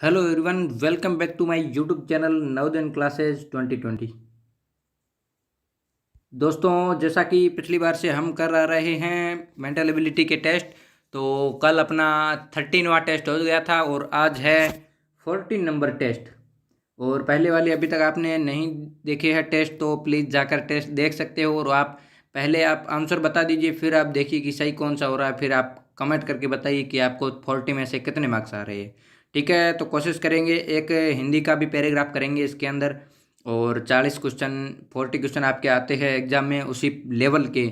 Hello everyone, welcome back to my YouTube channel Navodaya classes 2020। दोस्तों, जैसा कि पिछली बार से हम कर रहे हैं मेंटल एबिलिटी के टेस्ट। तो कल अपना 13वां टेस्ट हो गया था और आज है 14 नंबर टेस्ट। और पहले वाले अभी तक आपने नहीं देखे हैं टेस्ट तो प्लीज़ जाकर टेस्ट देख सकते हो। और आप पहले आप आंसर बता दीजिए, फिर आप देखिए कि सही कौन सा हो रहा है, फिर आप कमेंट करके बताइए कि आपको 40 में से कितने मार्क्स आ रहे हैं। ठीक है, तो कोशिश करेंगे। एक हिंदी का भी पैराग्राफ करेंगे इसके अंदर। और 40 क्वेश्चन 40 क्वेश्चन आपके आते हैं एग्जाम में उसी लेवल के।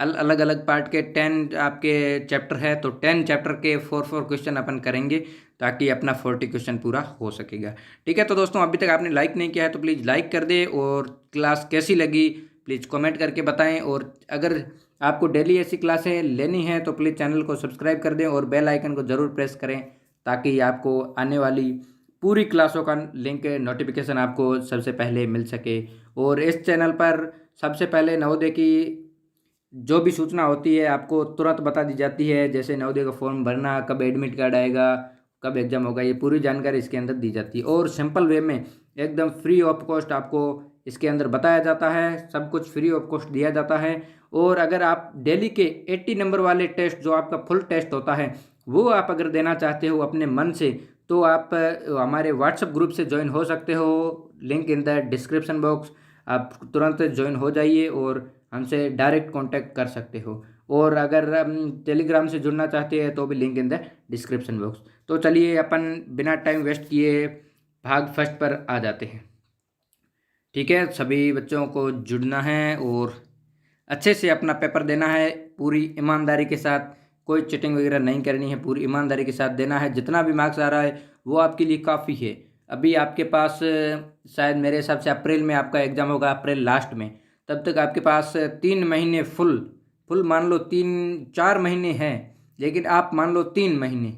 अलग अलग पार्ट के 10 आपके चैप्टर है, तो 10 चैप्टर के 4 क्वेश्चन अपन करेंगे ताकि अपना 40 क्वेश्चन पूरा हो सकेगा। ठीक है, तो दोस्तों अभी तक आपने लाइक नहीं किया है तो प्लीज़ लाइक कर दे। और क्लास कैसी लगी प्लीज़ कमेंट करके बताएं। और अगर आपको डेली ऐसी क्लासें लेनी है तो प्लीज़ चैनल को सब्सक्राइब कर दें और बेल आइकन को ज़रूर प्रेस करें ताकि आपको आने वाली पूरी क्लासों का लिंक नोटिफिकेशन आपको सबसे पहले मिल सके। और इस चैनल पर सबसे पहले नवोदय की जो भी सूचना होती है आपको तुरंत बता दी जाती है। जैसे नवोदय का फॉर्म भरना, कब एडमिट कार्ड आएगा, कब एग्जाम होगा, ये पूरी जानकारी इसके अंदर दी जाती है। और सिंपल वे में एकदम फ्री ऑफ कॉस्ट आपको इसके अंदर बताया जाता है, सब कुछ फ्री ऑफ कॉस्ट दिया जाता है। और अगर आप डेली के 80 नंबर वाले टेस्ट जो आपका फुल टेस्ट होता है वो आप अगर देना चाहते हो अपने मन से तो आप हमारे व्हाट्सएप ग्रुप से ज्वाइन हो सकते हो। Link in the description box. आप तुरंत ज्वाइन हो जाइए और हमसे डायरेक्ट कांटेक्ट कर सकते हो। और अगर टेलीग्राम से जुड़ना चाहते हैं तो भी link in the description box. तो चलिए अपन बिना टाइम वेस्ट किए भाग फर्स्ट पर आ जाते हैं। ठीक है, सभी बच्चों को जुड़ना है और अच्छे से अपना पेपर देना है पूरी ईमानदारी के साथ। कोई चीटिंग वगैरह नहीं करनी है, पूरी ईमानदारी के साथ देना है। जितना भी मार्क्स आ रहा है वो आपके लिए काफ़ी है। अभी आपके पास शायद मेरे हिसाब से अप्रैल में आपका एग्ज़ाम होगा, अप्रैल लास्ट में। तब तक आपके पास 3 महीने फुल फुल मान लो 3-4 महीने हैं, लेकिन आप मान लो 3 महीने।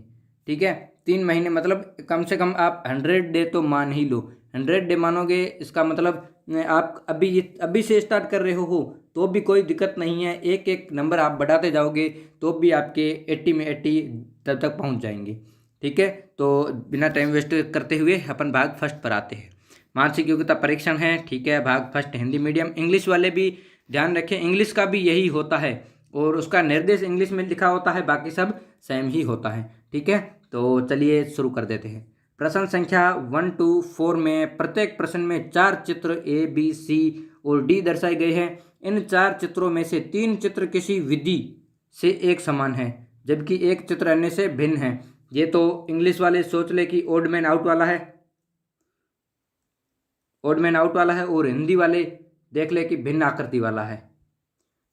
ठीक है, 3 महीने मतलब कम से कम आप 100 डे तो मान ही लो। 100 डे मानोगे इसका मतलब आप अभी से स्टार्ट कर रहे हो तो भी कोई दिक्कत नहीं है। एक एक नंबर आप बढ़ाते जाओगे तो भी आपके 80 में 80 तब तक पहुंच जाएंगे। ठीक है, तो बिना टाइम वेस्ट करते हुए अपन भाग फर्स्ट पर आते हैं। मानसिक योग्यता परीक्षण है। ठीक है, भाग फर्स्ट हिंदी मीडियम। इंग्लिश वाले भी ध्यान रखें, इंग्लिश का भी यही होता है और उसका निर्देश इंग्लिश में लिखा होता है, बाकी सब सेम ही होता है। ठीक है, तो चलिए शुरू कर देते हैं। प्रश्न संख्या 1 to 4 में प्रत्येक प्रश्न में 4 चित्र ए बी सी और डी दर्शाए गए हैं। इन 4 चित्रों में से 3 चित्र किसी विधि से एक समान है जबकि एक चित्र अन्य से भिन्न है। ये तो इंग्लिश वाले सोच ले कि ओड मैन आउट वाला है, ओड मैन आउट वाला है। और हिंदी वाले देख ले कि भिन्न आकृति वाला है।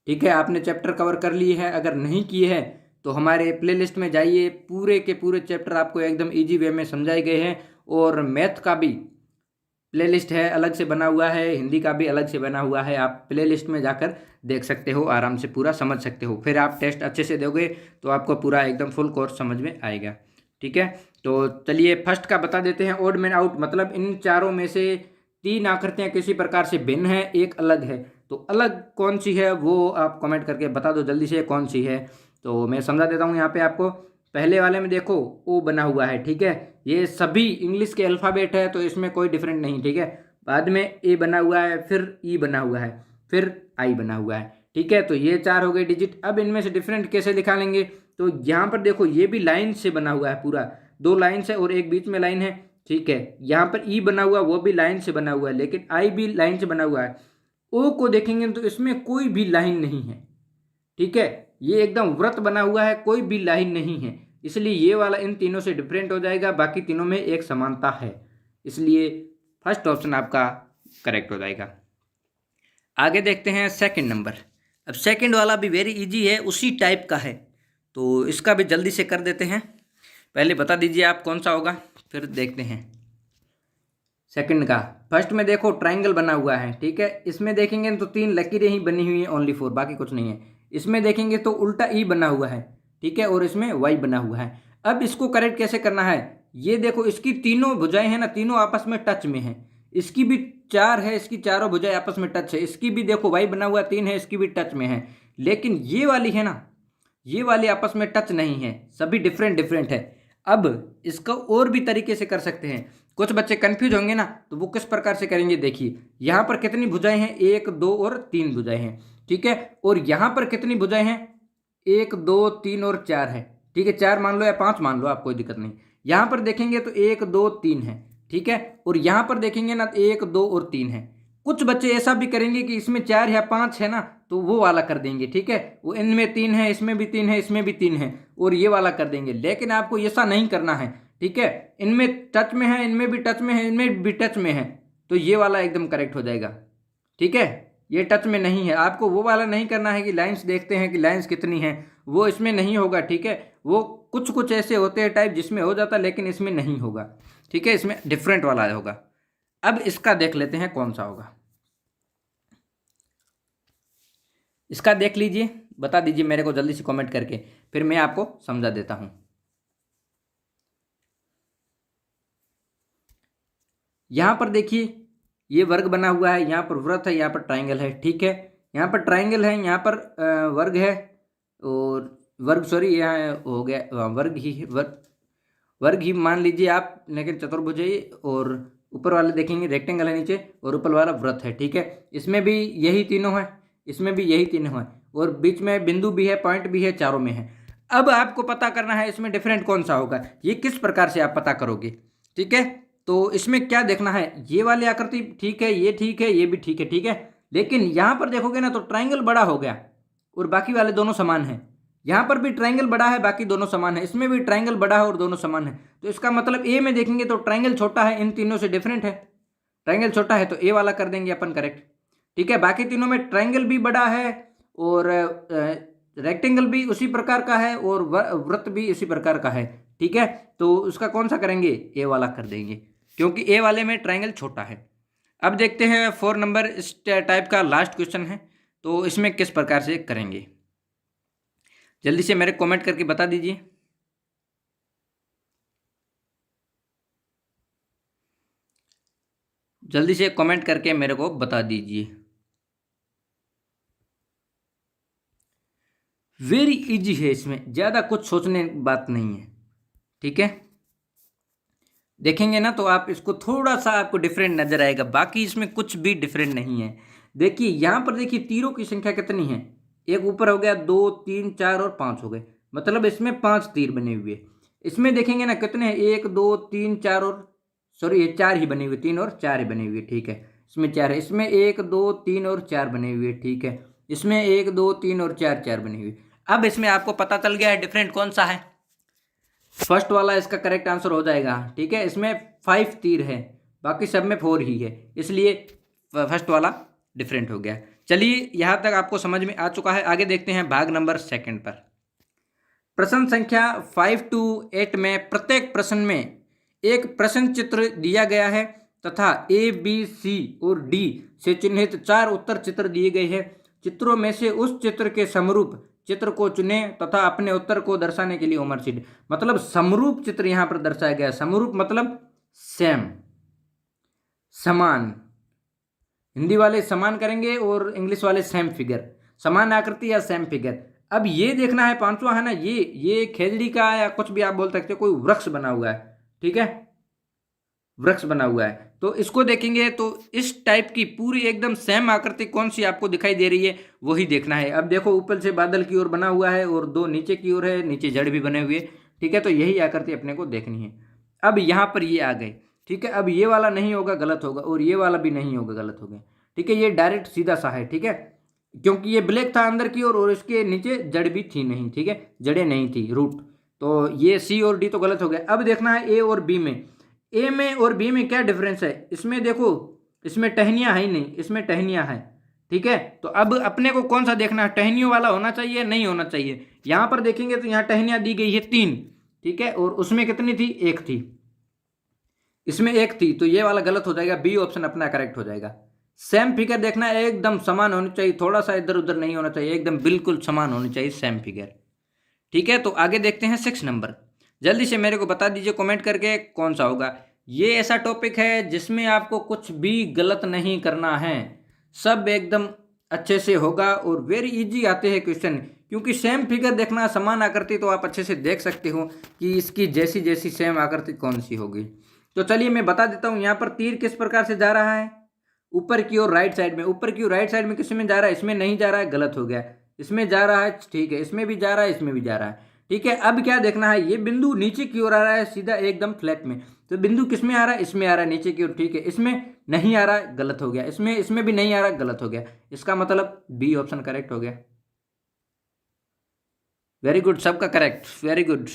ठीक है, आपने चैप्टर कवर कर लिए हैं। अगर नहीं किए हैं तो हमारे प्लेलिस्ट में जाइए, पूरे के पूरे चैप्टर आपको एकदम इजी वे में समझाए गए हैं। और मैथ का भी प्लेलिस्ट है, अलग से बना हुआ है, हिंदी का भी अलग से बना हुआ है। आप प्लेलिस्ट में जाकर देख सकते हो, आराम से पूरा समझ सकते हो। फिर आप टेस्ट अच्छे से दोगे तो आपको पूरा एकदम फुल कोर्स समझ में आएगा। ठीक है, तो चलिए फर्स्ट का बता देते हैं। ओड मैन आउट मतलब इन चारों में से 3 आकृतियां किसी प्रकार से भिन्न है, एक अलग है। तो अलग कौन सी है वो आप कमेंट करके बता दो जल्दी से कौन सी है। तो मैं समझा देता हूँ यहाँ पे आपको। पहले वाले में देखो ओ बना हुआ है। ठीक है, ये सभी इंग्लिश के अल्फ़ाबेट है तो इसमें कोई डिफरेंट नहीं। ठीक है, बाद में ए बना हुआ है, फिर ई बना हुआ है, फिर आई बना हुआ है। ठीक है, तो ये 4 हो गए डिजिट। अब इनमें से डिफरेंट कैसे दिखाएंगे, तो यहाँ पर देखो ये भी लाइन से बना हुआ है, पूरा 2 लाइन से और एक बीच में लाइन है। ठीक है, यहाँ पर ई बना हुआ वो भी लाइन से बना हुआ है, लेकिन आई भी लाइन से बना हुआ है। ओ को देखेंगे तो इसमें कोई भी लाइन नहीं है। ठीक है, ये एकदम वृत्त बना हुआ है, कोई भी लाइन नहीं है, इसलिए ये वाला इन तीनों से डिफरेंट हो जाएगा। बाकी तीनों में एक समानता है, इसलिए फर्स्ट ऑप्शन आपका करेक्ट हो जाएगा। आगे देखते हैं सेकंड नंबर। अब सेकंड वाला भी वेरी इजी है, उसी टाइप का है, तो इसका भी जल्दी से कर देते हैं। पहले बता दीजिए आप कौन सा होगा, फिर देखते हैं सेकंड का। फर्स्ट में देखो ट्राइंगल बना हुआ है। ठीक है, इसमें देखेंगे तो 3 लकीरें ही बनी हुई हैं, ओनली 4, बाकी कुछ नहीं है। इसमें देखेंगे तो उल्टा ई बना हुआ है। ठीक है, और इसमें वाई बना हुआ है। अब इसको करेक्ट कैसे करना है, ये देखो इसकी तीनों भुजाएं हैं ना, तीनों आपस में टच में है। इसकी भी 4 है, इसकी चारों भुजाएं आपस में टच है। इसकी भी देखो वाई बना हुआ 3 है, इसकी भी टच में है। लेकिन ये वाली है ना, ये वाली आपस में टच नहीं है, सभी डिफरेंट डिफरेंट है। अब इसको और भी तरीके से कर सकते हैं। कुछ बच्चे कंफ्यूज होंगे ना, तो वो किस प्रकार से करेंगे, देखिए यहाँ पर कितनी भुजाएं हैं, 1 2 और 3 भुजाएं हैं, ठीक है। और यहाँ पर कितनी भुजाएं हैं, 1 2 3 और 4 है, ठीक है। 4 मान लो या 5 मान लो, आप कोई दिक्कत नहीं। यहाँ पर देखेंगे तो 1 2 3 है, ठीक है। और यहाँ पर देखेंगे ना 1 2 और 3 है। कुछ बच्चे ऐसा भी करेंगे कि इसमें 4 या 5 है ना, तो वो वाला कर देंगे, ठीक है। वो इनमें 3 है, इसमें भी 3 है, इसमें भी 3 है, और ये वाला कर देंगे। लेकिन आपको ऐसा नहीं करना है, ठीक है। इनमें टच में है, इनमें भी टच में है, इनमें भी टच में है, तो ये वाला एकदम करेक्ट हो जाएगा, ठीक है। ये टच में नहीं है, आपको वो वाला नहीं करना है कि लाइंस देखते हैं कि लाइंस कितनी है, वो इसमें नहीं होगा, ठीक है। वो कुछ कुछ ऐसे होते हैं टाइप जिसमें हो जाता, लेकिन इसमें नहीं होगा, ठीक है। इसमें डिफरेंट वाला होगा। अब इसका देख लेते हैं कौन सा होगा। इसका देख लीजिए, बता दीजिए मेरे को जल्दी से कमेंट करके, फिर मैं आपको समझा देता हूं। यहां पर देखिए ये वर्ग बना हुआ है, यहाँ पर वृत्त है, यहाँ पर ट्राइंगल है, ठीक है। यहाँ पर ट्राइंगल है, यहाँ पर वर्ग है, और वर्ग सॉरी यहाँ हो गया वर्ग ही वर्ग ही मान लीजिए आप, लेकिन चतुर्भुज है। और ऊपर वाले देखेंगे रेक्टेंगल है नीचे, और ऊपर वाला वृत्त है, ठीक है। इसमें भी यही तीनों है, इसमें भी यही तीनों है, और बीच में बिंदु भी है, पॉइंट भी है, चारों में है। अब आपको पता करना है इसमें डिफरेंट कौन सा होगा, ये किस प्रकार से आप पता करोगे, ठीक है। तो इसमें क्या देखना है, ये वाली आकृति ठीक है, ये ठीक है, ये भी ठीक है, ठीक है। लेकिन यहां पर देखोगे ना तो ट्राइंगल बड़ा हो गया और बाकी वाले दोनों समान है। यहां पर भी ट्राइंगल बड़ा है, बाकी दोनों समान है। इसमें भी ट्राइंगल बड़ा है और दोनों समान है। तो इसका मतलब ए में देखेंगे तो ट्राइंगल छोटा है, इन तीनों से डिफरेंट है। ट्राइंगल छोटा है तो ए वाला कर देंगे अपन करेक्ट, ठीक है। बाकी तीनों में ट्राइंगल भी बड़ा है, और रेक्टेंगल भी उसी प्रकार का है, और वृत्त भी इसी प्रकार का है, ठीक है। तो उसका कौन सा करेंगे, ए वाला कर देंगे, क्योंकि ए वाले में ट्राइंगल छोटा है। अब देखते हैं 4 नंबर इस टाइप का लास्ट क्वेश्चन है, तो इसमें किस प्रकार से करेंगे, जल्दी से मेरे कमेंट करके बता दीजिए। जल्दी से कमेंट करके मेरे को बता दीजिए। वेरी इजी है, इसमें ज़्यादा कुछ सोचने की बात नहीं है, ठीक है। देखेंगे ना तो आप इसको थोड़ा सा आपको डिफरेंट नजर आएगा, बाकी इसमें कुछ भी डिफरेंट नहीं है। देखिए यहाँ पर देखिए तीरों की संख्या कितनी है, एक ऊपर हो गया, 2 3 4 और 5 हो गए, मतलब इसमें 5 तीर बने हुए। इसमें देखेंगे ना कितने हैं, 1 2 3 4 और सॉरी ये 4 ही बने हुए, 3 और 4 ही बने हुए, ठीक है। इसमें 4 है, इसमें 1 2 3 और 4 बने हुए, ठीक है। इसमें 1 2 3 और 4 4 बने हुए। अब इसमें आपको पता चल गया है डिफरेंट कौन सा है, फर्स्ट वाला इसका करेक्ट आंसर हो जाएगा, ठीक है। इसमें 5 तीर है, बाकी सब में 4 ही है, इसलिए फर्स्ट वाला डिफरेंट हो गया। चलिए यहाँ तक आपको समझ में आ चुका है। आगे देखते हैं भाग नंबर 2 पर। प्रश्न संख्या 5 to 8 में प्रत्येक प्रश्न में एक प्रश्न चित्र दिया गया है तथा ए बी सी और डी से चिन्हित 4 उत्तर चित्र दिए गए हैं। चित्रों में से उस चित्र के समरूप चित्र को चुने तथा अपने उत्तर को दर्शाने के लिए उमर सीट, मतलब समरूप चित्र यहां पर दर्शाया गया। समरूप मतलब सेम, समान। हिंदी वाले समान करेंगे और इंग्लिश वाले सेम फिगर, समान आकृति या सेम फिगर। अब ये देखना है पांचवा है ना, ये खेजड़ी का या कुछ भी आप बोल सकते हो, कोई वृक्ष बना हुआ है, ठीक है, वृक्ष बना हुआ है। तो इसको देखेंगे तो इस टाइप की पूरी एकदम सेम आकृति कौन सी आपको दिखाई दे रही है, वही देखना है। अब देखो ऊपर से बादल की ओर बना हुआ है और 2 नीचे की ओर है, नीचे जड़ भी बने हुए, ठीक है। तो यही आकृति अपने को देखनी है। अब यहाँ पर ये आ गए, ठीक है। अब ये वाला नहीं होगा, गलत होगा, और ये वाला भी नहीं होगा, गलत हो गया, ठीक है। ये डायरेक्ट सीधा सा है, ठीक है, क्योंकि ये ब्लैक था अंदर की ओर और इसके नीचे जड़ भी थी नहीं, ठीक है, जड़ें नहीं थी, रूट। तो ये सी और डी तो गलत हो गया। अब देखना है ए और बी में, ए में और बी में क्या डिफरेंस है। इसमें देखो, इसमें टहनियाँ है ही नहीं, इसमें टहनियाँ है, ठीक है। तो अब अपने को कौन सा देखना है, टहनियों वाला होना चाहिए, नहीं होना चाहिए। यहाँ पर देखेंगे तो यहाँ टहनियाँ दी गई है 3, ठीक है, और उसमें कितनी थी, 1 थी, इसमें 1 थी, तो ये वाला गलत हो जाएगा, बी ऑप्शन अपना करेक्ट हो जाएगा। सेम फिगर देखना है, एकदम समान होनी चाहिए, थोड़ा सा इधर उधर नहीं होना चाहिए, एकदम बिल्कुल समान होनी चाहिए सेम फिगर, ठीक है। तो आगे देखते हैं 6 नंबर। जल्दी से मेरे को बता दीजिए कमेंट करके कौन सा होगा। ये ऐसा टॉपिक है जिसमें आपको कुछ भी गलत नहीं करना है, सब एकदम अच्छे से होगा और वेरी इजी आते हैं क्वेश्चन, क्योंकि सेम फिगर देखना, समान आकृति तो आप अच्छे से देख सकते हो कि इसकी जैसी जैसी सेम आकृति कौन सी होगी। तो चलिए मैं बता देता हूँ। यहाँ पर तीर किस प्रकार से जा रहा है, ऊपर की ओर राइट साइड में। ऊपर की ओर राइट साइड में किस में जा रहा है, इसमें नहीं जा रहा है, गलत हो गया। इसमें जा रहा है, ठीक है, इसमें भी जा रहा है, इसमें भी जा रहा है, ठीक है। अब क्या देखना है, ये बिंदु नीचे की ओर आ रहा है सीधा एकदम फ्लैट में, तो बिंदु किस में आ रहा है, इसमें आ रहा है नीचे की ओर, ठीक है। इसमें नहीं आ रहा है, गलत हो गया। इसमें भी नहीं आ रहा है, गलत हो गया। इसका मतलब बी ऑप्शन करेक्ट हो गया। वेरी गुड, सबका करेक्ट, वेरी गुड।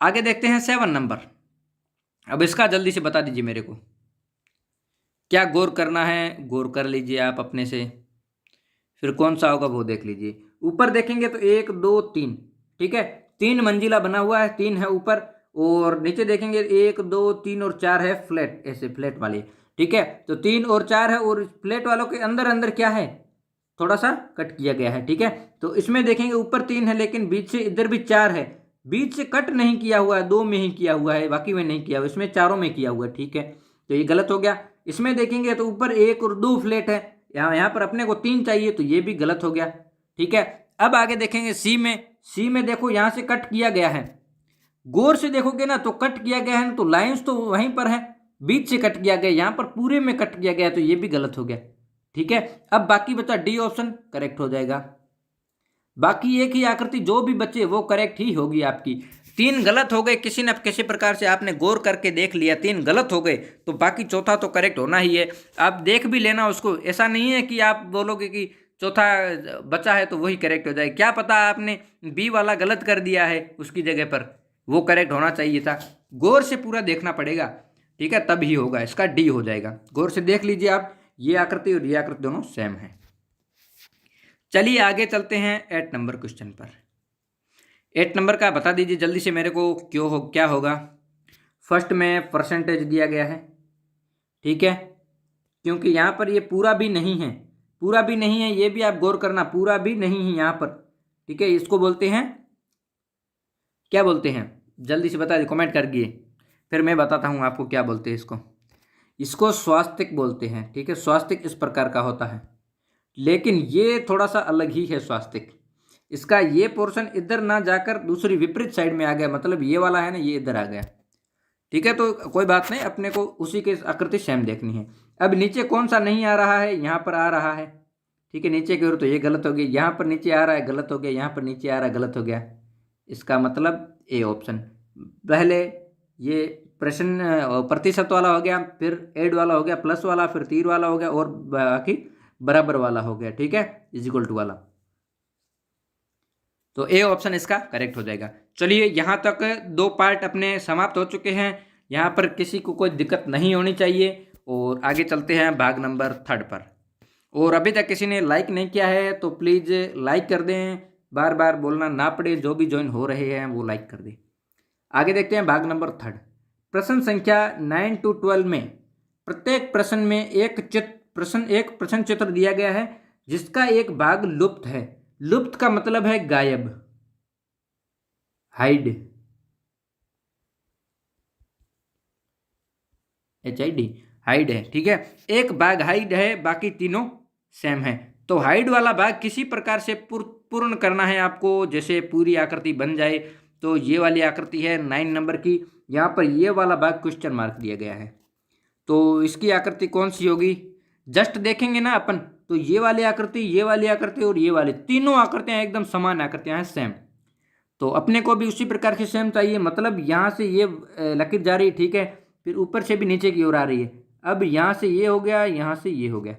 आगे देखते हैं 7 नंबर। अब इसका जल्दी से बता दीजिए मेरे को, क्या गौर करना है, गौर कर लीजिए आप अपने से, फिर कौन सा होगा वो देख लीजिए। ऊपर देखेंगे तो 1 2 3, ठीक है, 3 मंजिला बना हुआ है, 3 है ऊपर, और नीचे देखेंगे 1 2 3 और 4 है फ्लैट, ऐसे फ्लैट वाले, ठीक है। तो 3 और 4 है, और फ्लैट वालों के अंदर अंदर क्या है, थोड़ा सा कट किया गया है, ठीक है। तो इसमें देखेंगे ऊपर 3 है, लेकिन बीच से इधर भी 4 है, बीच से कट नहीं किया हुआ है, 2 में ही किया हुआ है, बाकी में नहीं किया हुआ, इसमें चारों में किया हुआ है, ठीक है। तो ये गलत हो गया। इसमें देखेंगे तो ऊपर 1 और 2 फ्लैट है, यहाँ पर अपने को 3 चाहिए, तो ये भी गलत हो गया, ठीक है। अब आगे देखेंगे सी में देखो यहाँ से कट किया गया है, गौर से देखोगे ना तो कट किया गया है ना, तो लाइंस तो वहीं पर है, बीच से कट किया गया, यहाँ पर पूरे में कट किया गया, तो ये भी गलत हो गया, ठीक है। अब बाकी बचा डी ऑप्शन करेक्ट हो जाएगा। बाकी एक ही आकृति जो भी बचे वो करेक्ट ही होगी आपकी। 3 गलत हो गए, किसी न किसी प्रकार से आपने गौर करके देख लिया, 3 गलत हो गए, तो बाकी चौथा तो करेक्ट होना ही है। आप देख भी लेना उसको, ऐसा नहीं है कि आप बोलोगे कि चौथा बचा है तो वही करेक्ट हो जाए, क्या पता आपने बी वाला गलत कर दिया है उसकी जगह पर, वो करेक्ट होना चाहिए था। गौर से पूरा देखना पड़ेगा, ठीक है, तब ही होगा, इसका डी हो जाएगा। गौर से देख लीजिए आप, ये आकृति और ये आकृति दोनों सेम है। चलिए आगे चलते हैं 8 नंबर क्वेश्चन पर। 8 नंबर का बता दीजिए जल्दी से मेरे को, क्या होगा। फर्स्ट में परसेंटेज दिया गया है, ठीक है, क्योंकि यहाँ पर ये पूरा भी नहीं है, पूरा भी नहीं है, ये भी आप गौर करना, पूरा भी नहीं है यहाँ पर, ठीक है। इसको बोलते हैं, क्या बोलते हैं, जल्दी से बता दीजिए, कमेंट करिए, फिर मैं बताता हूँ आपको क्या बोलते हैं इसको। इसको स्वास्तिक बोलते हैं, ठीक है। स्वास्तिक इस प्रकार का होता है, लेकिन ये थोड़ा सा अलग ही है स्वास्तिक। इसका ये पोर्शन इधर ना जाकर दूसरी विपरीत साइड में आ गया, मतलब ये वाला है ना, ये इधर आ गया, ठीक है। तो कोई बात नहीं, अपने को उसी के आकृति सेम देखनी है। अब नीचे कौन सा नहीं आ रहा है, यहाँ पर आ रहा है, ठीक है, नीचे की ओर, तो ये गलत हो गया। यहाँ पर नीचे आ रहा है, गलत हो गया। यहाँ पर नीचे आ रहा है, गलत हो गया। इसका मतलब ए ऑप्शन। पहले ये प्रश्न प्रतिशत वाला हो गया, फिर ऐड वाला हो गया, प्लस वाला, फिर तीर वाला हो गया, और बाकी बराबर वाला हो गया, ठीक है, इज इक्वल टू वाला। तो ए ऑप्शन इसका करेक्ट हो जाएगा। चलिए यहाँ तक 2 पार्ट अपने समाप्त हो चुके हैं, यहाँ पर किसी को कोई दिक्कत नहीं होनी चाहिए। और आगे चलते हैं भाग नंबर 3 पर। और अभी तक किसी ने लाइक नहीं किया है तो प्लीज़ लाइक कर दें, बार बार बोलना ना पड़े, जो भी ज्वाइन हो रहे हैं वो लाइक कर दें। आगे देखते हैं भाग नंबर 3। प्रश्न संख्या 9 to 12 में प्रत्येक प्रश्न में एक प्रश्न चित्र दिया गया है जिसका एक भाग लुप्त है। लुप्त का मतलब है गायब, हाइड, HID, हाइड है, ठीक है। एक भाग हाइड है, बाकी तीनों सेम है। तो हाइड वाला भाग किसी प्रकार से पूर्ण करना है आपको, जैसे पूरी आकृति बन जाए। तो ये वाली आकृति है 9 नंबर की, यहाँ पर ये वाला भाग क्वेश्चन मार्क दिया गया है। तो इसकी आकृति कौन सी होगी, जस्ट देखेंगे ना अपन, तो ये वाली आकृति, ये वाली आकृति और ये वाली, तीनों आकृतियाँ एकदम समान आकृतियाँ हैं, सेम। तो अपने को भी उसी प्रकार की सेम चाहिए, मतलब यहाँ से ये लकीर जा रही है, ठीक है, फिर ऊपर से भी नीचे की ओर आ रही है। अब यहाँ से ये हो गया, यहाँ से ये हो गया।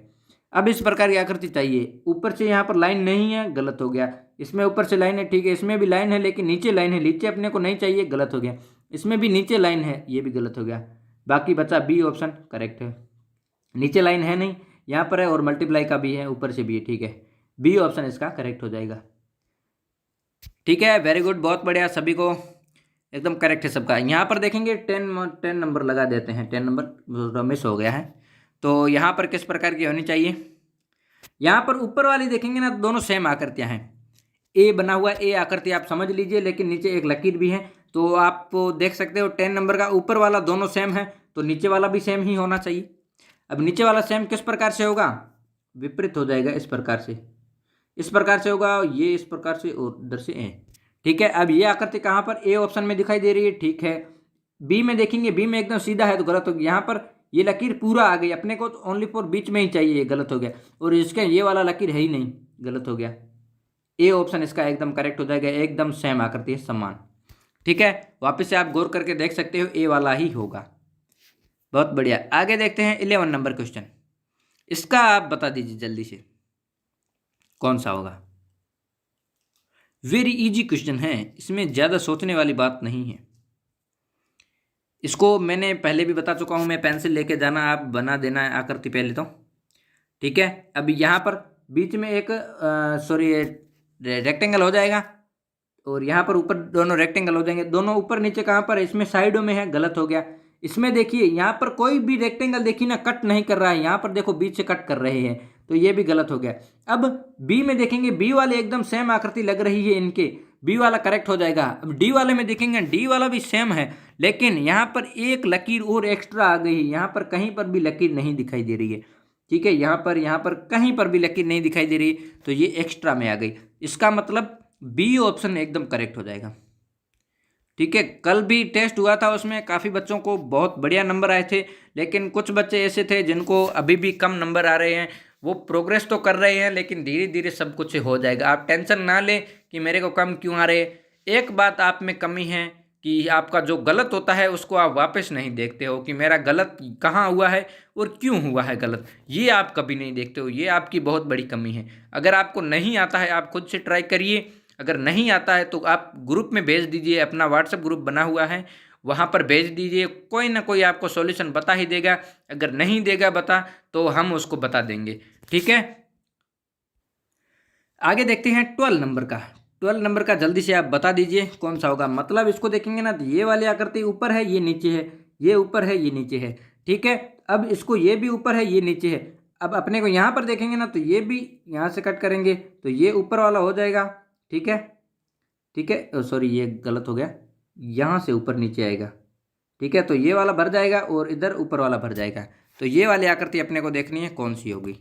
अब इस प्रकार की आकृति चाहिए। ऊपर से यहाँ पर लाइन नहीं है, गलत हो गया। इसमें ऊपर से लाइन है, ठीक है, इसमें भी लाइन है, लेकिन नीचे लाइन है, नीचे अपने को नहीं चाहिए, गलत हो गया। इसमें भी नीचे लाइन है, ये भी गलत हो गया। बाकी बचा बी ऑप्शन करेक्ट है। नीचे लाइन है नहीं, यहाँ पर है, और मल्टीप्लाई का भी है, ऊपर से भी है, ठीक है। बी ऑप्शन इसका करेक्ट हो जाएगा, ठीक है। वेरी गुड, बहुत बढ़िया, सभी को एकदम करेक्ट है सबका। यहाँ पर देखेंगे 10 नंबर लगा देते हैं, 10 नंबर मिस हो गया है। तो यहाँ पर किस प्रकार की होनी चाहिए, यहाँ पर ऊपर वाली देखेंगे ना, दोनों सेम आकृतियाँ हैं। ए बना हुआ ए आकृति आप समझ लीजिए, लेकिन नीचे एक लकीर भी है, तो आप देख सकते हो 10 नंबर का ऊपर वाला दोनों सेम है, तो नीचे वाला भी सेम ही होना चाहिए। अब नीचे वाला सेम किस प्रकार से होगा, विपरीत हो जाएगा इस प्रकार से। इस प्रकार से होगा, ये इस प्रकार से और इधर से ए। ठीक है, अब ये आकृति कहाँ पर ए ऑप्शन में दिखाई दे रही है। ठीक है, बी में देखेंगे, बी में एकदम सीधा है तो गलत हो गया। यहाँ पर ये लकीर पूरा आ गई, अपने को तो ओनली फॉर बीच में ही चाहिए, ये गलत हो गया। और इसका ये वाला लकीर है ही नहीं, गलत हो गया। ए ऑप्शन इसका एकदम करेक्ट हो जाएगा, एकदम सेम आकृति है, समान। ठीक है, वापस से आप गौर करके देख सकते हो, ए वाला ही होगा। बहुत बढ़िया, आगे देखते हैं 11 नंबर क्वेश्चन। इसका आप बता दीजिए जल्दी से कौन सा होगा। वेरी इजी क्वेश्चन है, इसमें ज़्यादा सोचने वाली बात नहीं है। इसको मैंने पहले भी बता चुका हूँ, मैं पेंसिल लेके जाना, आप बना देना है आकृति पहले तो। ठीक है, अभी यहाँ पर बीच में एक रेक्टेंगल हो जाएगा, और यहाँ पर ऊपर दोनों रेक्टेंगल हो जाएंगे। दोनों ऊपर नीचे कहाँ पर है, इसमें साइडों में है, गलत हो गया। इसमें देखिए यहाँ पर कोई भी रेक्टेंगल देखिए ना कट नहीं कर रहा है, यहाँ पर देखो बीच से कट कर रहे हैं, तो ये भी गलत हो गया। अब बी में देखेंगे, बी वाले एकदम सेम आकृति लग रही है इनके, बी वाला करेक्ट हो जाएगा। अब डी वाले में देखेंगे, डी वाला भी सेम है, लेकिन यहाँ पर एक लकीर और एक्स्ट्रा आ गई है, यहाँ पर कहीं पर भी लकीर नहीं दिखाई दे रही है। ठीक है, यहाँ पर कहीं पर भी लकीर नहीं दिखाई दे रही, तो ये एक्स्ट्रा में आ गई। इसका मतलब बी ऑप्शन एकदम करेक्ट हो जाएगा। ठीक है, कल भी टेस्ट हुआ था, उसमें काफ़ी बच्चों को बहुत बढ़िया नंबर आए थे, लेकिन कुछ बच्चे ऐसे थे जिनको अभी भी कम नंबर आ रहे हैं। वो प्रोग्रेस तो कर रहे हैं, लेकिन धीरे धीरे सब कुछ हो जाएगा। आप टेंशन ना लें कि मेरे को कम क्यों आ रहे। एक बात आप में कमी है कि आपका जो गलत होता है उसको आप वापस नहीं देखते हो कि मेरा गलत कहाँ हुआ है और क्यों हुआ है गलत, ये आप कभी नहीं देखते हो। ये आपकी बहुत बड़ी कमी है। अगर आपको नहीं आता है, आप खुद से ट्राई करिए। अगर नहीं आता है तो आप ग्रुप में भेज दीजिए, अपना व्हाट्सएप ग्रुप बना हुआ है, वहाँ पर भेज दीजिए, कोई ना कोई आपको सॉल्यूशन बता ही देगा। अगर नहीं देगा बता तो हम उसको बता देंगे। ठीक है, आगे देखते हैं 12 नंबर का। 12 नंबर का जल्दी से आप बता दीजिए कौन सा होगा। मतलब इसको देखेंगे ना तो ये वाली आकृति ऊपर है, ये नीचे है, ये ऊपर है, ये नीचे है। ठीक है, अब इसको ये भी ऊपर है, ये नीचे है। अब अपने को यहाँ पर देखेंगे ना तो ये भी यहाँ से कट करेंगे तो ये ऊपर वाला हो जाएगा। ठीक है, ठीक है, सॉरी ये गलत हो गया, यहाँ से ऊपर नीचे आएगा। ठीक है, तो ये वाला भर जाएगा और इधर ऊपर वाला भर जाएगा। तो ये वाली आकृति अपने को देखनी है कौन सी होगी।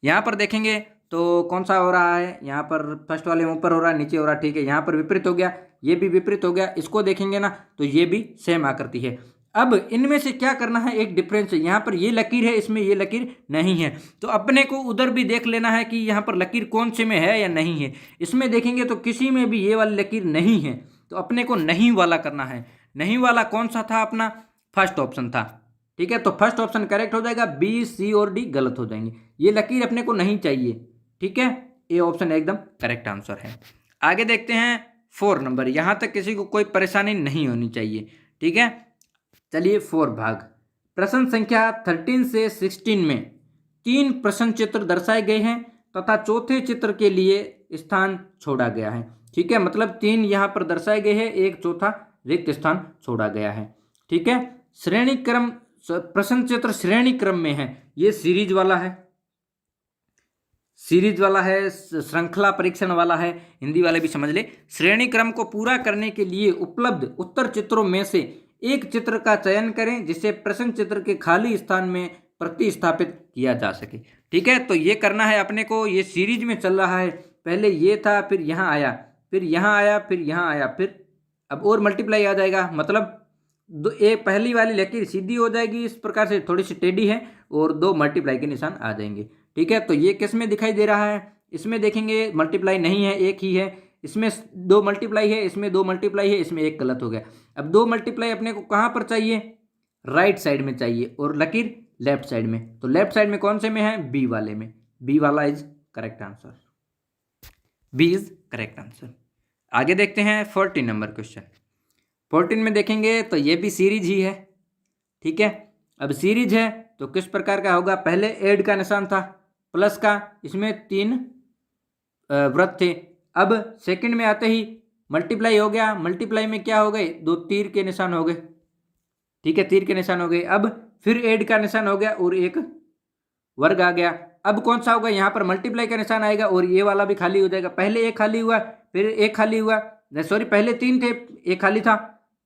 यहाँ पर देखेंगे तो कौन सा हो रहा है, यहाँ पर फर्स्ट वाले में ऊपर हो रहा है, नीचे हो रहा है। ठीक है, यहाँ पर विपरीत हो गया, ये भी विपरीत हो गया। इसको देखेंगे ना तो ये भी सेम आकृति है। अब इनमें से क्या करना है, एक डिफरेंस है। यहाँ पर ये लकीर है, इसमें ये लकीर नहीं है, तो अपने को उधर भी देख लेना है कि यहाँ पर लकीर कौन से में है या नहीं है। इसमें देखेंगे तो किसी में भी ये वाली लकीर नहीं है, तो अपने को नहीं वाला करना है। नहीं वाला कौन सा था, अपना फर्स्ट ऑप्शन था। ठीक है, तो फर्स्ट ऑप्शन करेक्ट हो जाएगा, बी सी और डी गलत हो जाएंगे। ये लकीर अपने को नहीं चाहिए। ठीक है, ए ऑप्शन एकदम करेक्ट आंसर है। आगे देखते हैं 4 नंबर। यहाँ तक किसी को कोई परेशानी नहीं होनी चाहिए। ठीक है, चलिए 4 भाग। प्रश्न संख्या 13 से 16 में 3 प्रश्न चित्र दर्शाए गए हैं तथा चौथे चित्र के लिए स्थान छोड़ा गया है। ठीक है, मतलब 3 यहाँ पर दर्शाए गए हैं, एक चौथा रिक्त स्थान छोड़ा गया है। ठीक है, श्रेणी क्रम, प्रश्न चित्र श्रेणी क्रम में है। ये सीरीज वाला है, सीरीज वाला है, श्रृंखला परीक्षण वाला है, हिंदी वाले भी समझ ले। श्रेणी क्रम को पूरा करने के लिए उपलब्ध उत्तर चित्रों में से एक चित्र का चयन करें जिसे प्रश्न चित्र के खाली स्थान में प्रतिस्थापित किया जा सके। ठीक है, तो ये करना है अपने को। ये सीरीज में चल रहा है, पहले ये था, फिर यहाँ आया, फिर यहाँ आया, फिर यहाँ आया, फिर अब और मल्टीप्लाई आ जाएगा। मतलब एक पहली वाली लकीर सीधी हो जाएगी, इस प्रकार से थोड़ी सी टेढ़ी है, और 2 मल्टीप्लाई के निशान आ जाएंगे। ठीक है, तो ये किस में दिखाई दे रहा है, इसमें देखेंगे मल्टीप्लाई नहीं है, एक ही है। इसमें 2 मल्टीप्लाई है, इसमें 2 मल्टीप्लाई है, इसमें एक गलत हो गया। अब 2 मल्टीप्लाई अपने को कहाँ पर चाहिए, राइट साइड में चाहिए, और लकीर लेफ्ट साइड में। तो लेफ्ट साइड में कौन से में है, बी वाले में। बी वाला is correct answer, B is correct answer. आगे देखते हैं 14 नंबर क्वेश्चन। 14 में देखेंगे तो ये भी सीरीज ही है। ठीक है, अब सीरीज है तो किस प्रकार का होगा, पहले ऐड का निशान था, प्लस का, इसमें 3 वृत्त थे। अब सेकंड में आते ही मल्टीप्लाई हो गया, मल्टीप्लाई में क्या हो गए, 2 तीर के निशान हो गए। ठीक है, तीर के निशान हो गए। अब फिर ऐड का निशान हो गया और एक वर्ग आ गया। अब कौन सा होगा, यहाँ पर मल्टीप्लाई का निशान आएगा और ये वाला भी खाली हो जाएगा। पहले एक खाली हुआ, फिर एक खाली हुआ, सॉरी पहले 3 थे, एक खाली था,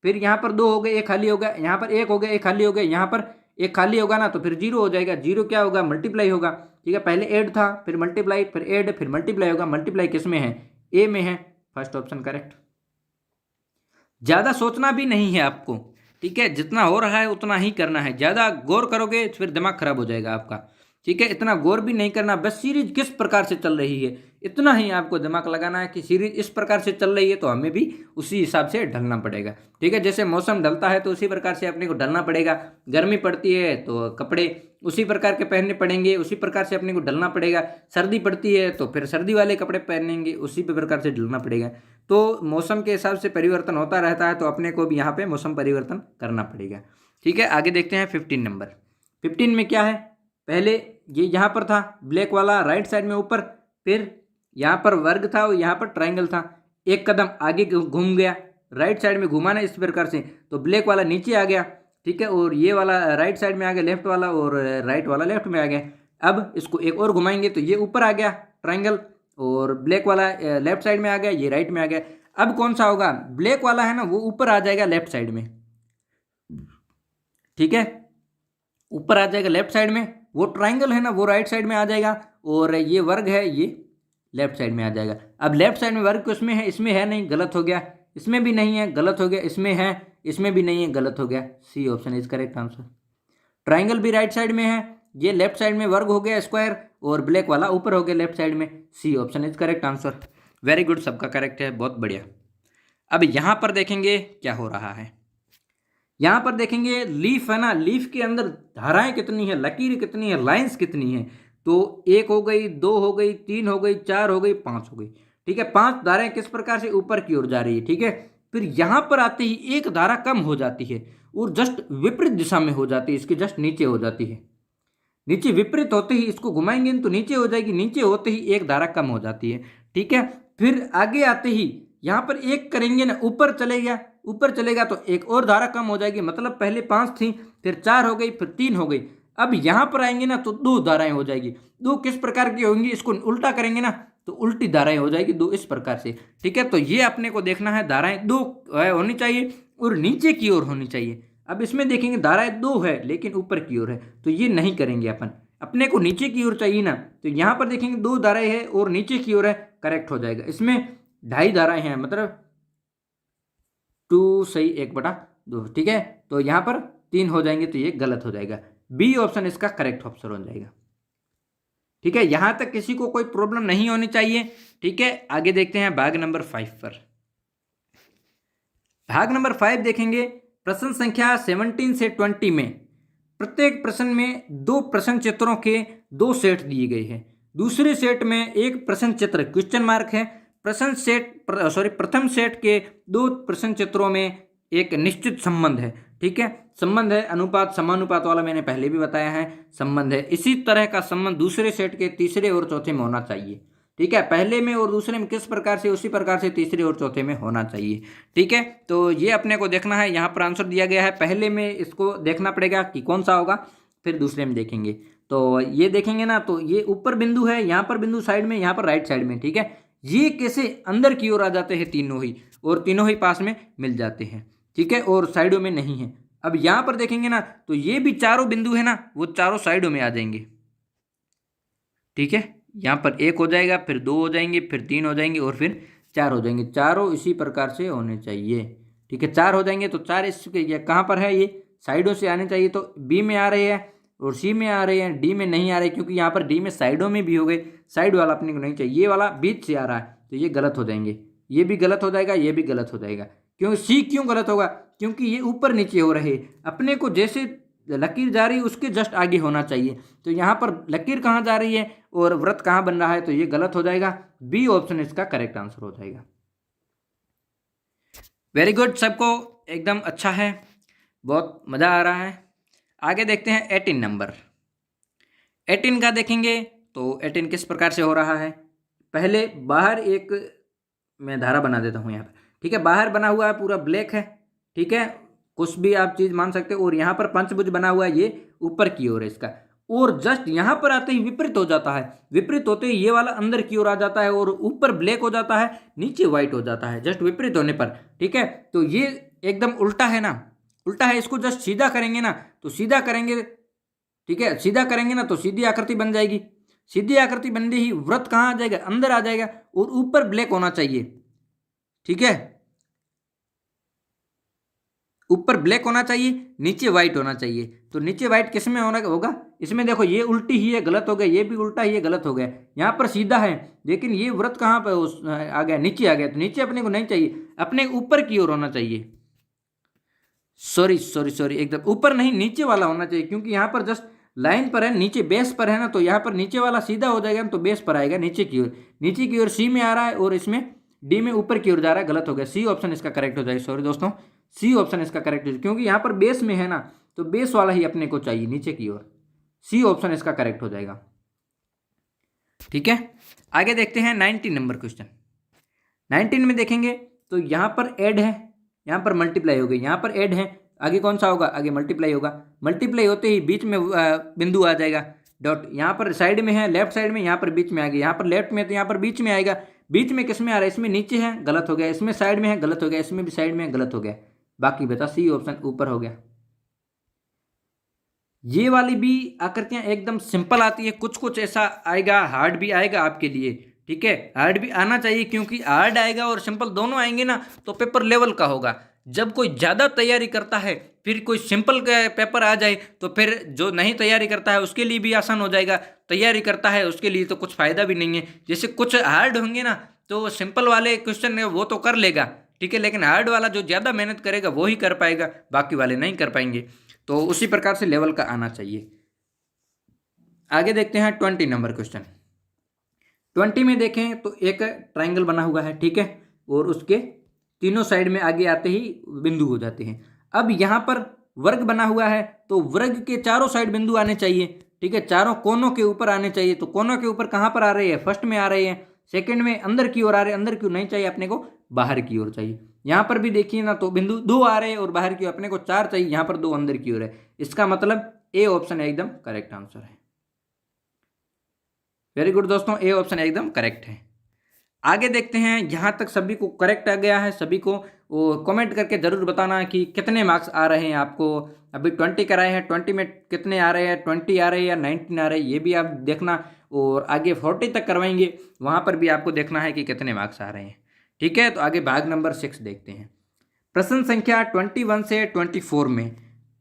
फिर यहाँ पर 2 हो गए, एक खाली हो गया, यहाँ पर 1 हो गया, एक खाली हो गया, यहाँ पर एक खाली होगा ना तो फिर जीरो हो जाएगा, जीरो क्या होगा, मल्टीप्लाई होगा, ठीक है। पहले ऐड था, फिर मल्टीप्लाई, फिर ऐड, फिर मल्टीप्लाई होगा। मल्टीप्लाई किस में है, ए में है, फर्स्ट ऑप्शन करेक्ट। ज़्यादा सोचना भी नहीं है आपको, ठीक है, जितना हो रहा है उतना ही करना है। ज़्यादा गौर करोगे फिर दिमाग खराब हो जाएगा आपका, ठीक है। इतना गौर भी नहीं करना, बस सीरीज किस प्रकार से चल रही है इतना ही आपको दिमाग लगाना है कि सीरीज इस प्रकार से चल रही है तो हमें भी उसी हिसाब से ढलना पड़ेगा, ठीक है। जैसे मौसम ढलता है तो उसी प्रकार से अपने को ढलना पड़ेगा। गर्मी पड़ती है तो कपड़े उसी प्रकार के पहनने पड़ेंगे, उसी प्रकार से अपने को ढलना पड़ेगा। सर्दी पड़ती है तो फिर सर्दी वाले कपड़े पहनेंगे, उसी प्रकार से ढलना पड़ेगा। तो मौसम के हिसाब से परिवर्तन होता रहता है, तो अपने को भी यहाँ पे मौसम परिवर्तन करना पड़ेगा, ठीक है। आगे देखते हैं 15 नंबर। 15 में क्या है, पहले ये यहाँ पर था ब्लैक वाला राइट साइड में ऊपर, फिर यहाँ पर वर्ग था और यहाँ पर ट्राइंगल था। एक कदम आगे घूम गया, राइट साइड में घुमाना इस प्रकार से, तो ब्लैक वाला नीचे आ गया, ठीक है, और ये वाला राइट साइड में आ गया लेफ्ट वाला, और राइट वाला लेफ्ट में आ गया। अब इसको एक और घुमाएंगे तो ये ऊपर आ गया ट्राइंगल, और ब्लैक वाला लेफ्ट साइड में आ गया, ये राइट में आ गया। अब कौन सा होगा, ब्लैक वाला है ना वो ऊपर आ जाएगा लेफ्ट साइड में, ठीक है, ऊपर आ जाएगा लेफ्ट साइड में। वो ट्राइंगल है ना वो राइट साइड में आ जाएगा, और ये वर्ग है ये लेफ्ट साइड में आ जाएगा। अब लेफ्ट साइड में वर्ग किसमें है, इसमें है नहीं, गलत हो गया, इसमें भी नहीं है, गलत हो गया, इसमें है, इसमें भी नहीं है, गलत हो गया। C option is correct answer. Triangle भी राइट साइड में है, ये लेफ्ट साइड में वर्ग हो गया स्क्वायर, और ब्लैक वाला ऊपर हो गया लेफ्ट साइड में। C option is correct answer. Very good, सबका करेक्ट है, बहुत बढ़िया। अब यहाँ पर देखेंगे क्या हो रहा है। यहाँ पर देखेंगे लीफ है ना, लीफ के अंदर धाराएं कितनी है, लकीर कितनी है, लाइंस कितनी है। तो एक हो गई, दो हो गई, तीन हो गई, चार हो गई, पांच हो गई, ठीक है। पांच धाराएं किस प्रकार से ऊपर की ओर जा रही है, ठीक है। फिर यहाँ पर आते ही एक धारा कम हो जाती है और जस्ट विपरीत दिशा में हो जाती है, इसके जस्ट नीचे हो जाती है। नीचे विपरीत होते ही इसको घुमाएंगे तो नीचे हो जाएगी, नीचे होते ही एक धारा कम हो जाती है, ठीक है। फिर आगे आते ही यहाँ पर एक करेंगे ना, ऊपर चलेगा, ऊपर चलेगा तो एक और धारा कम हो जाएगी, मतलब पहले पांच थी, फिर चार हो गई, फिर तीन हो गई। अब यहाँ पर आएंगे ना तो दो धाराएं हो जाएगी। दो किस प्रकार की होंगी, इसको उल्टा करेंगे ना तो उल्टी धाराएं हो जाएगी दो, इस प्रकार से, ठीक है। तो ये अपने को देखना है, धाराएं दो होनी चाहिए और नीचे की ओर होनी चाहिए। अब इसमें देखेंगे धाराएं दो है लेकिन ऊपर की ओर है, तो ये नहीं करेंगे अपन, अपने को नीचे की ओर चाहिए ना। तो यहाँ पर देखेंगे दो धाराएं है और नीचे की ओर है, करेक्ट हो जाएगा। इसमें ढाई धाराएं हैं, मतलब 2 सही 1/2, ठीक है। तो यहाँ पर 3 हो जाएंगे तो ये गलत हो जाएगा। बी ऑप्शन इसका करेक्ट ऑप्शन हो जाएगा, ठीक है। यहां तक किसी को कोई प्रॉब्लम नहीं होनी चाहिए, ठीक है। आगे देखते हैं भाग नंबर 5 पर। भाग नंबर 5 देखेंगे, प्रश्न संख्या 17 से 20 में प्रत्येक प्रश्न में दो प्रश्न चित्रों के दो सेट दिए गए हैं। दूसरे सेट में एक प्रश्न चित्र क्वेश्चन मार्क है। प्रथम सेट के दो प्रश्न चित्रों में एक निश्चित संबंध है, ठीक है। संबंध है अनुपात समानुपात वाला, मैंने पहले भी बताया है संबंध है। इसी तरह का संबंध दूसरे सेट के तीसरे और चौथे में होना चाहिए, ठीक है। पहले में और दूसरे में किस प्रकार से, उसी प्रकार से तीसरे और चौथे में होना चाहिए, ठीक है। तो ये अपने को देखना है, यहाँ पर आंसर दिया गया है। पहले में इसको देखना पड़ेगा कि कौन सा होगा, फिर दूसरे में देखेंगे। तो ये देखेंगे ना तो ये ऊपर बिंदु है, यहाँ पर बिंदु साइड में, यहाँ पर राइट साइड में, ठीक है। ये कैसे अंदर की ओर आ जाते हैं तीनों ही, और तीनों ही पास में मिल जाते हैं, ठीक है, और साइडों में नहीं है। अब यहाँ पर देखेंगे ना तो ये भी चारों बिंदु है ना, वो चारों साइडों में आ जाएंगे, ठीक है। यहाँ पर एक हो जाएगा, फिर दो हो जाएंगे, फिर तीन हो जाएंगे और फिर चार हो जाएंगे। चारों इसी प्रकार से होने चाहिए, ठीक है। चार हो जाएंगे तो चार इसके कहाँ पर है, ये साइडों से आने चाहिए। तो बी में आ रहे हैं और सी में आ रहे हैं, डी में नहीं आ रहे, क्योंकि यहाँ पर डी में साइडों में भी हो गए, साइड वाला अपने को नहीं चाहिए। ये वाला बीच से आ रहा है तो ये गलत हो जाएंगे, ये भी गलत हो जाएगा, ये भी गलत हो जाएगा। क्यों, सी क्यों गलत होगा, क्योंकि ये ऊपर नीचे हो रहे, अपने को जैसे लकीर जा रही है उसके जस्ट आगे होना चाहिए। तो यहाँ पर लकीर कहाँ जा रही है और वृत्त कहाँ बन रहा है, तो ये गलत हो जाएगा। बी ऑप्शन इसका करेक्ट आंसर हो जाएगा। वेरी गुड, सबको एकदम अच्छा है, बहुत मज़ा आ रहा है। आगे देखते हैं 18 नंबर। 18 का देखेंगे तो 18 किस प्रकार से हो रहा है। पहले बाहर एक मैं धारा बना देता हूँ यहाँ पर, ठीक है। बाहर बना हुआ है पूरा ब्लैक है, ठीक है, कुछ भी आप चीज़ मान सकते हो। और यहाँ पर पंचभुज बना हुआ है, ये ऊपर की ओर है इसका, और जस्ट यहाँ पर आते ही विपरीत हो जाता है। विपरीत होते ही ये वाला अंदर की ओर आ जाता है और ऊपर ब्लैक हो जाता है, नीचे व्हाइट हो जाता है, जस्ट विपरीत होने पर, ठीक है। तो ये एकदम उल्टा है ना, उल्टा है, इसको जस्ट सीधा करेंगे ना तो सीधा करेंगे, ठीक है, सीधा करेंगे ना तो सीधी आकृति बन जाएगी। सीधी आकृति बनते ही वृत्त कहाँ आ जाएगा, अंदर आ जाएगा, और ऊपर ब्लैक होना चाहिए, ठीक है, ऊपर ब्लैक होना चाहिए, नीचे व्हाइट होना चाहिए। तो नीचे व्हाइट किस में होगा, इसमें देखो ये उल्टी ही है, गलत हो गया, ये भी उल्टा ही है, गलत हो गया। यहाँ पर सीधा है लेकिन ये वृत्त कहाँ पर आ गया, नीचे आ गया। तो नीचे अपने को नहीं चाहिए, अपने ऊपर की ओर होना चाहिए। सॉरी सॉरी सॉरी, एकदम ऊपर नहीं, नीचे वाला होना चाहिए, क्योंकि यहाँ पर जस्ट लाइन पर है, नीचे बेस पर है ना, तो यहाँ पर नीचे वाला सीधा हो जाएगा तो बेस पर आएगा नीचे की ओर। नीचे की ओर सी में आ रहा है और इसमें डी में ऊपर की ओर जा रहा है, गलत हो गया। सी ऑप्शन इसका करेक्ट हो जाएगा। सॉरी दोस्तों, सी ऑप्शन इसका करेक्ट हो जाएगा, क्योंकि यहाँ पर बेस में है ना, तो बेस वाला ही अपने को चाहिए नीचे की ओर। सी ऑप्शन इसका करेक्ट हो जाएगा, ठीक है। आगे देखते हैं 19 नंबर क्वेश्चन। 19 में देखेंगे तो यहाँ पर ऐड है, यहाँ पर मल्टीप्लाई हो गई, यहाँ पर ऐड है, आगे कौन सा होगा, आगे मल्टीप्लाई होगा। मल्टीप्लाई होते ही बीच में बिंदु आ जाएगा, डॉट। यहाँ पर साइड में है, लेफ्ट साइड में, यहाँ पर बीच में आ गया। यहाँ पर लेफ्ट में तो यहाँ पर बीच में आएगा। बीच में किस में आ रहा है, इसमें नीचे है, गलत हो गया। इसमें साइड में है, गलत हो गया। इसमें भी साइड में है, गलत हो गया। बाकी बता, सी ऑप्शन ऊपर हो गया। ये वाली भी आकृतियां एकदम सिंपल आती है, कुछ कुछ ऐसा आएगा, हार्ड भी आएगा आपके लिए, ठीक है। हार्ड भी आना चाहिए, क्योंकि हार्ड आएगा और सिंपल दोनों आएंगे ना तो पेपर लेवल का होगा। जब कोई ज़्यादा तैयारी करता है फिर कोई सिंपल पेपर आ जाए तो फिर जो नहीं तैयारी करता है उसके लिए भी आसान हो जाएगा, तैयारी करता है उसके लिए तो कुछ फ़ायदा भी नहीं है। जैसे कुछ हार्ड होंगे ना तो सिंपल वाले क्वेश्चन वो तो कर लेगा, ठीक है, लेकिन हार्ड वाला जो ज़्यादा मेहनत करेगा वो ही कर पाएगा, बाकी वाले नहीं कर पाएंगे। तो उसी प्रकार से लेवल का आना चाहिए। आगे देखते हैं 20 नंबर क्वेश्चन। 20 में देखें तो एक ट्राइंगल बना हुआ है, ठीक है, और उसके तीनों साइड में आगे आते ही बिंदु हो जाते हैं। अब यहाँ पर वर्ग बना हुआ है तो वर्ग के चारों साइड बिंदु आने चाहिए, ठीक है, चारों कोनों के ऊपर आने चाहिए। तो कोनों के ऊपर कहाँ पर आ रहे हैं, फर्स्ट में आ रहे हैं, सेकंड में अंदर की ओर आ रहे हैं, अंदर की ओर नहीं चाहिए, अपने को बाहर की ओर चाहिए। यहाँ पर भी देखिए ना तो बिंदु 2 आ रहे हैं और बाहर की ओर अपने को 4 चाहिए, यहाँ पर 2 अंदर की ओर है। इसका मतलब ए ऑप्शन एकदम करेक्ट आंसर है। वेरी गुड दोस्तों, ए ऑप्शन एकदम करेक्ट है। आगे देखते हैं, यहाँ तक सभी को करेक्ट आ गया है, सभी को वो कमेंट करके ज़रूर बताना कि कितने मार्क्स आ रहे हैं आपको। अभी 20 कराए हैं, 20 में कितने आ रहे हैं, 20 आ रहे हैं या 19 आ रहे हैं, ये भी आप देखना। और आगे 40 तक करवाएंगे, वहाँ पर भी आपको देखना है कि कितने मार्क्स आ रहे हैं, ठीक है। तो आगे भाग नंबर 6 देखते हैं। प्रश्न संख्या 21 से 24 में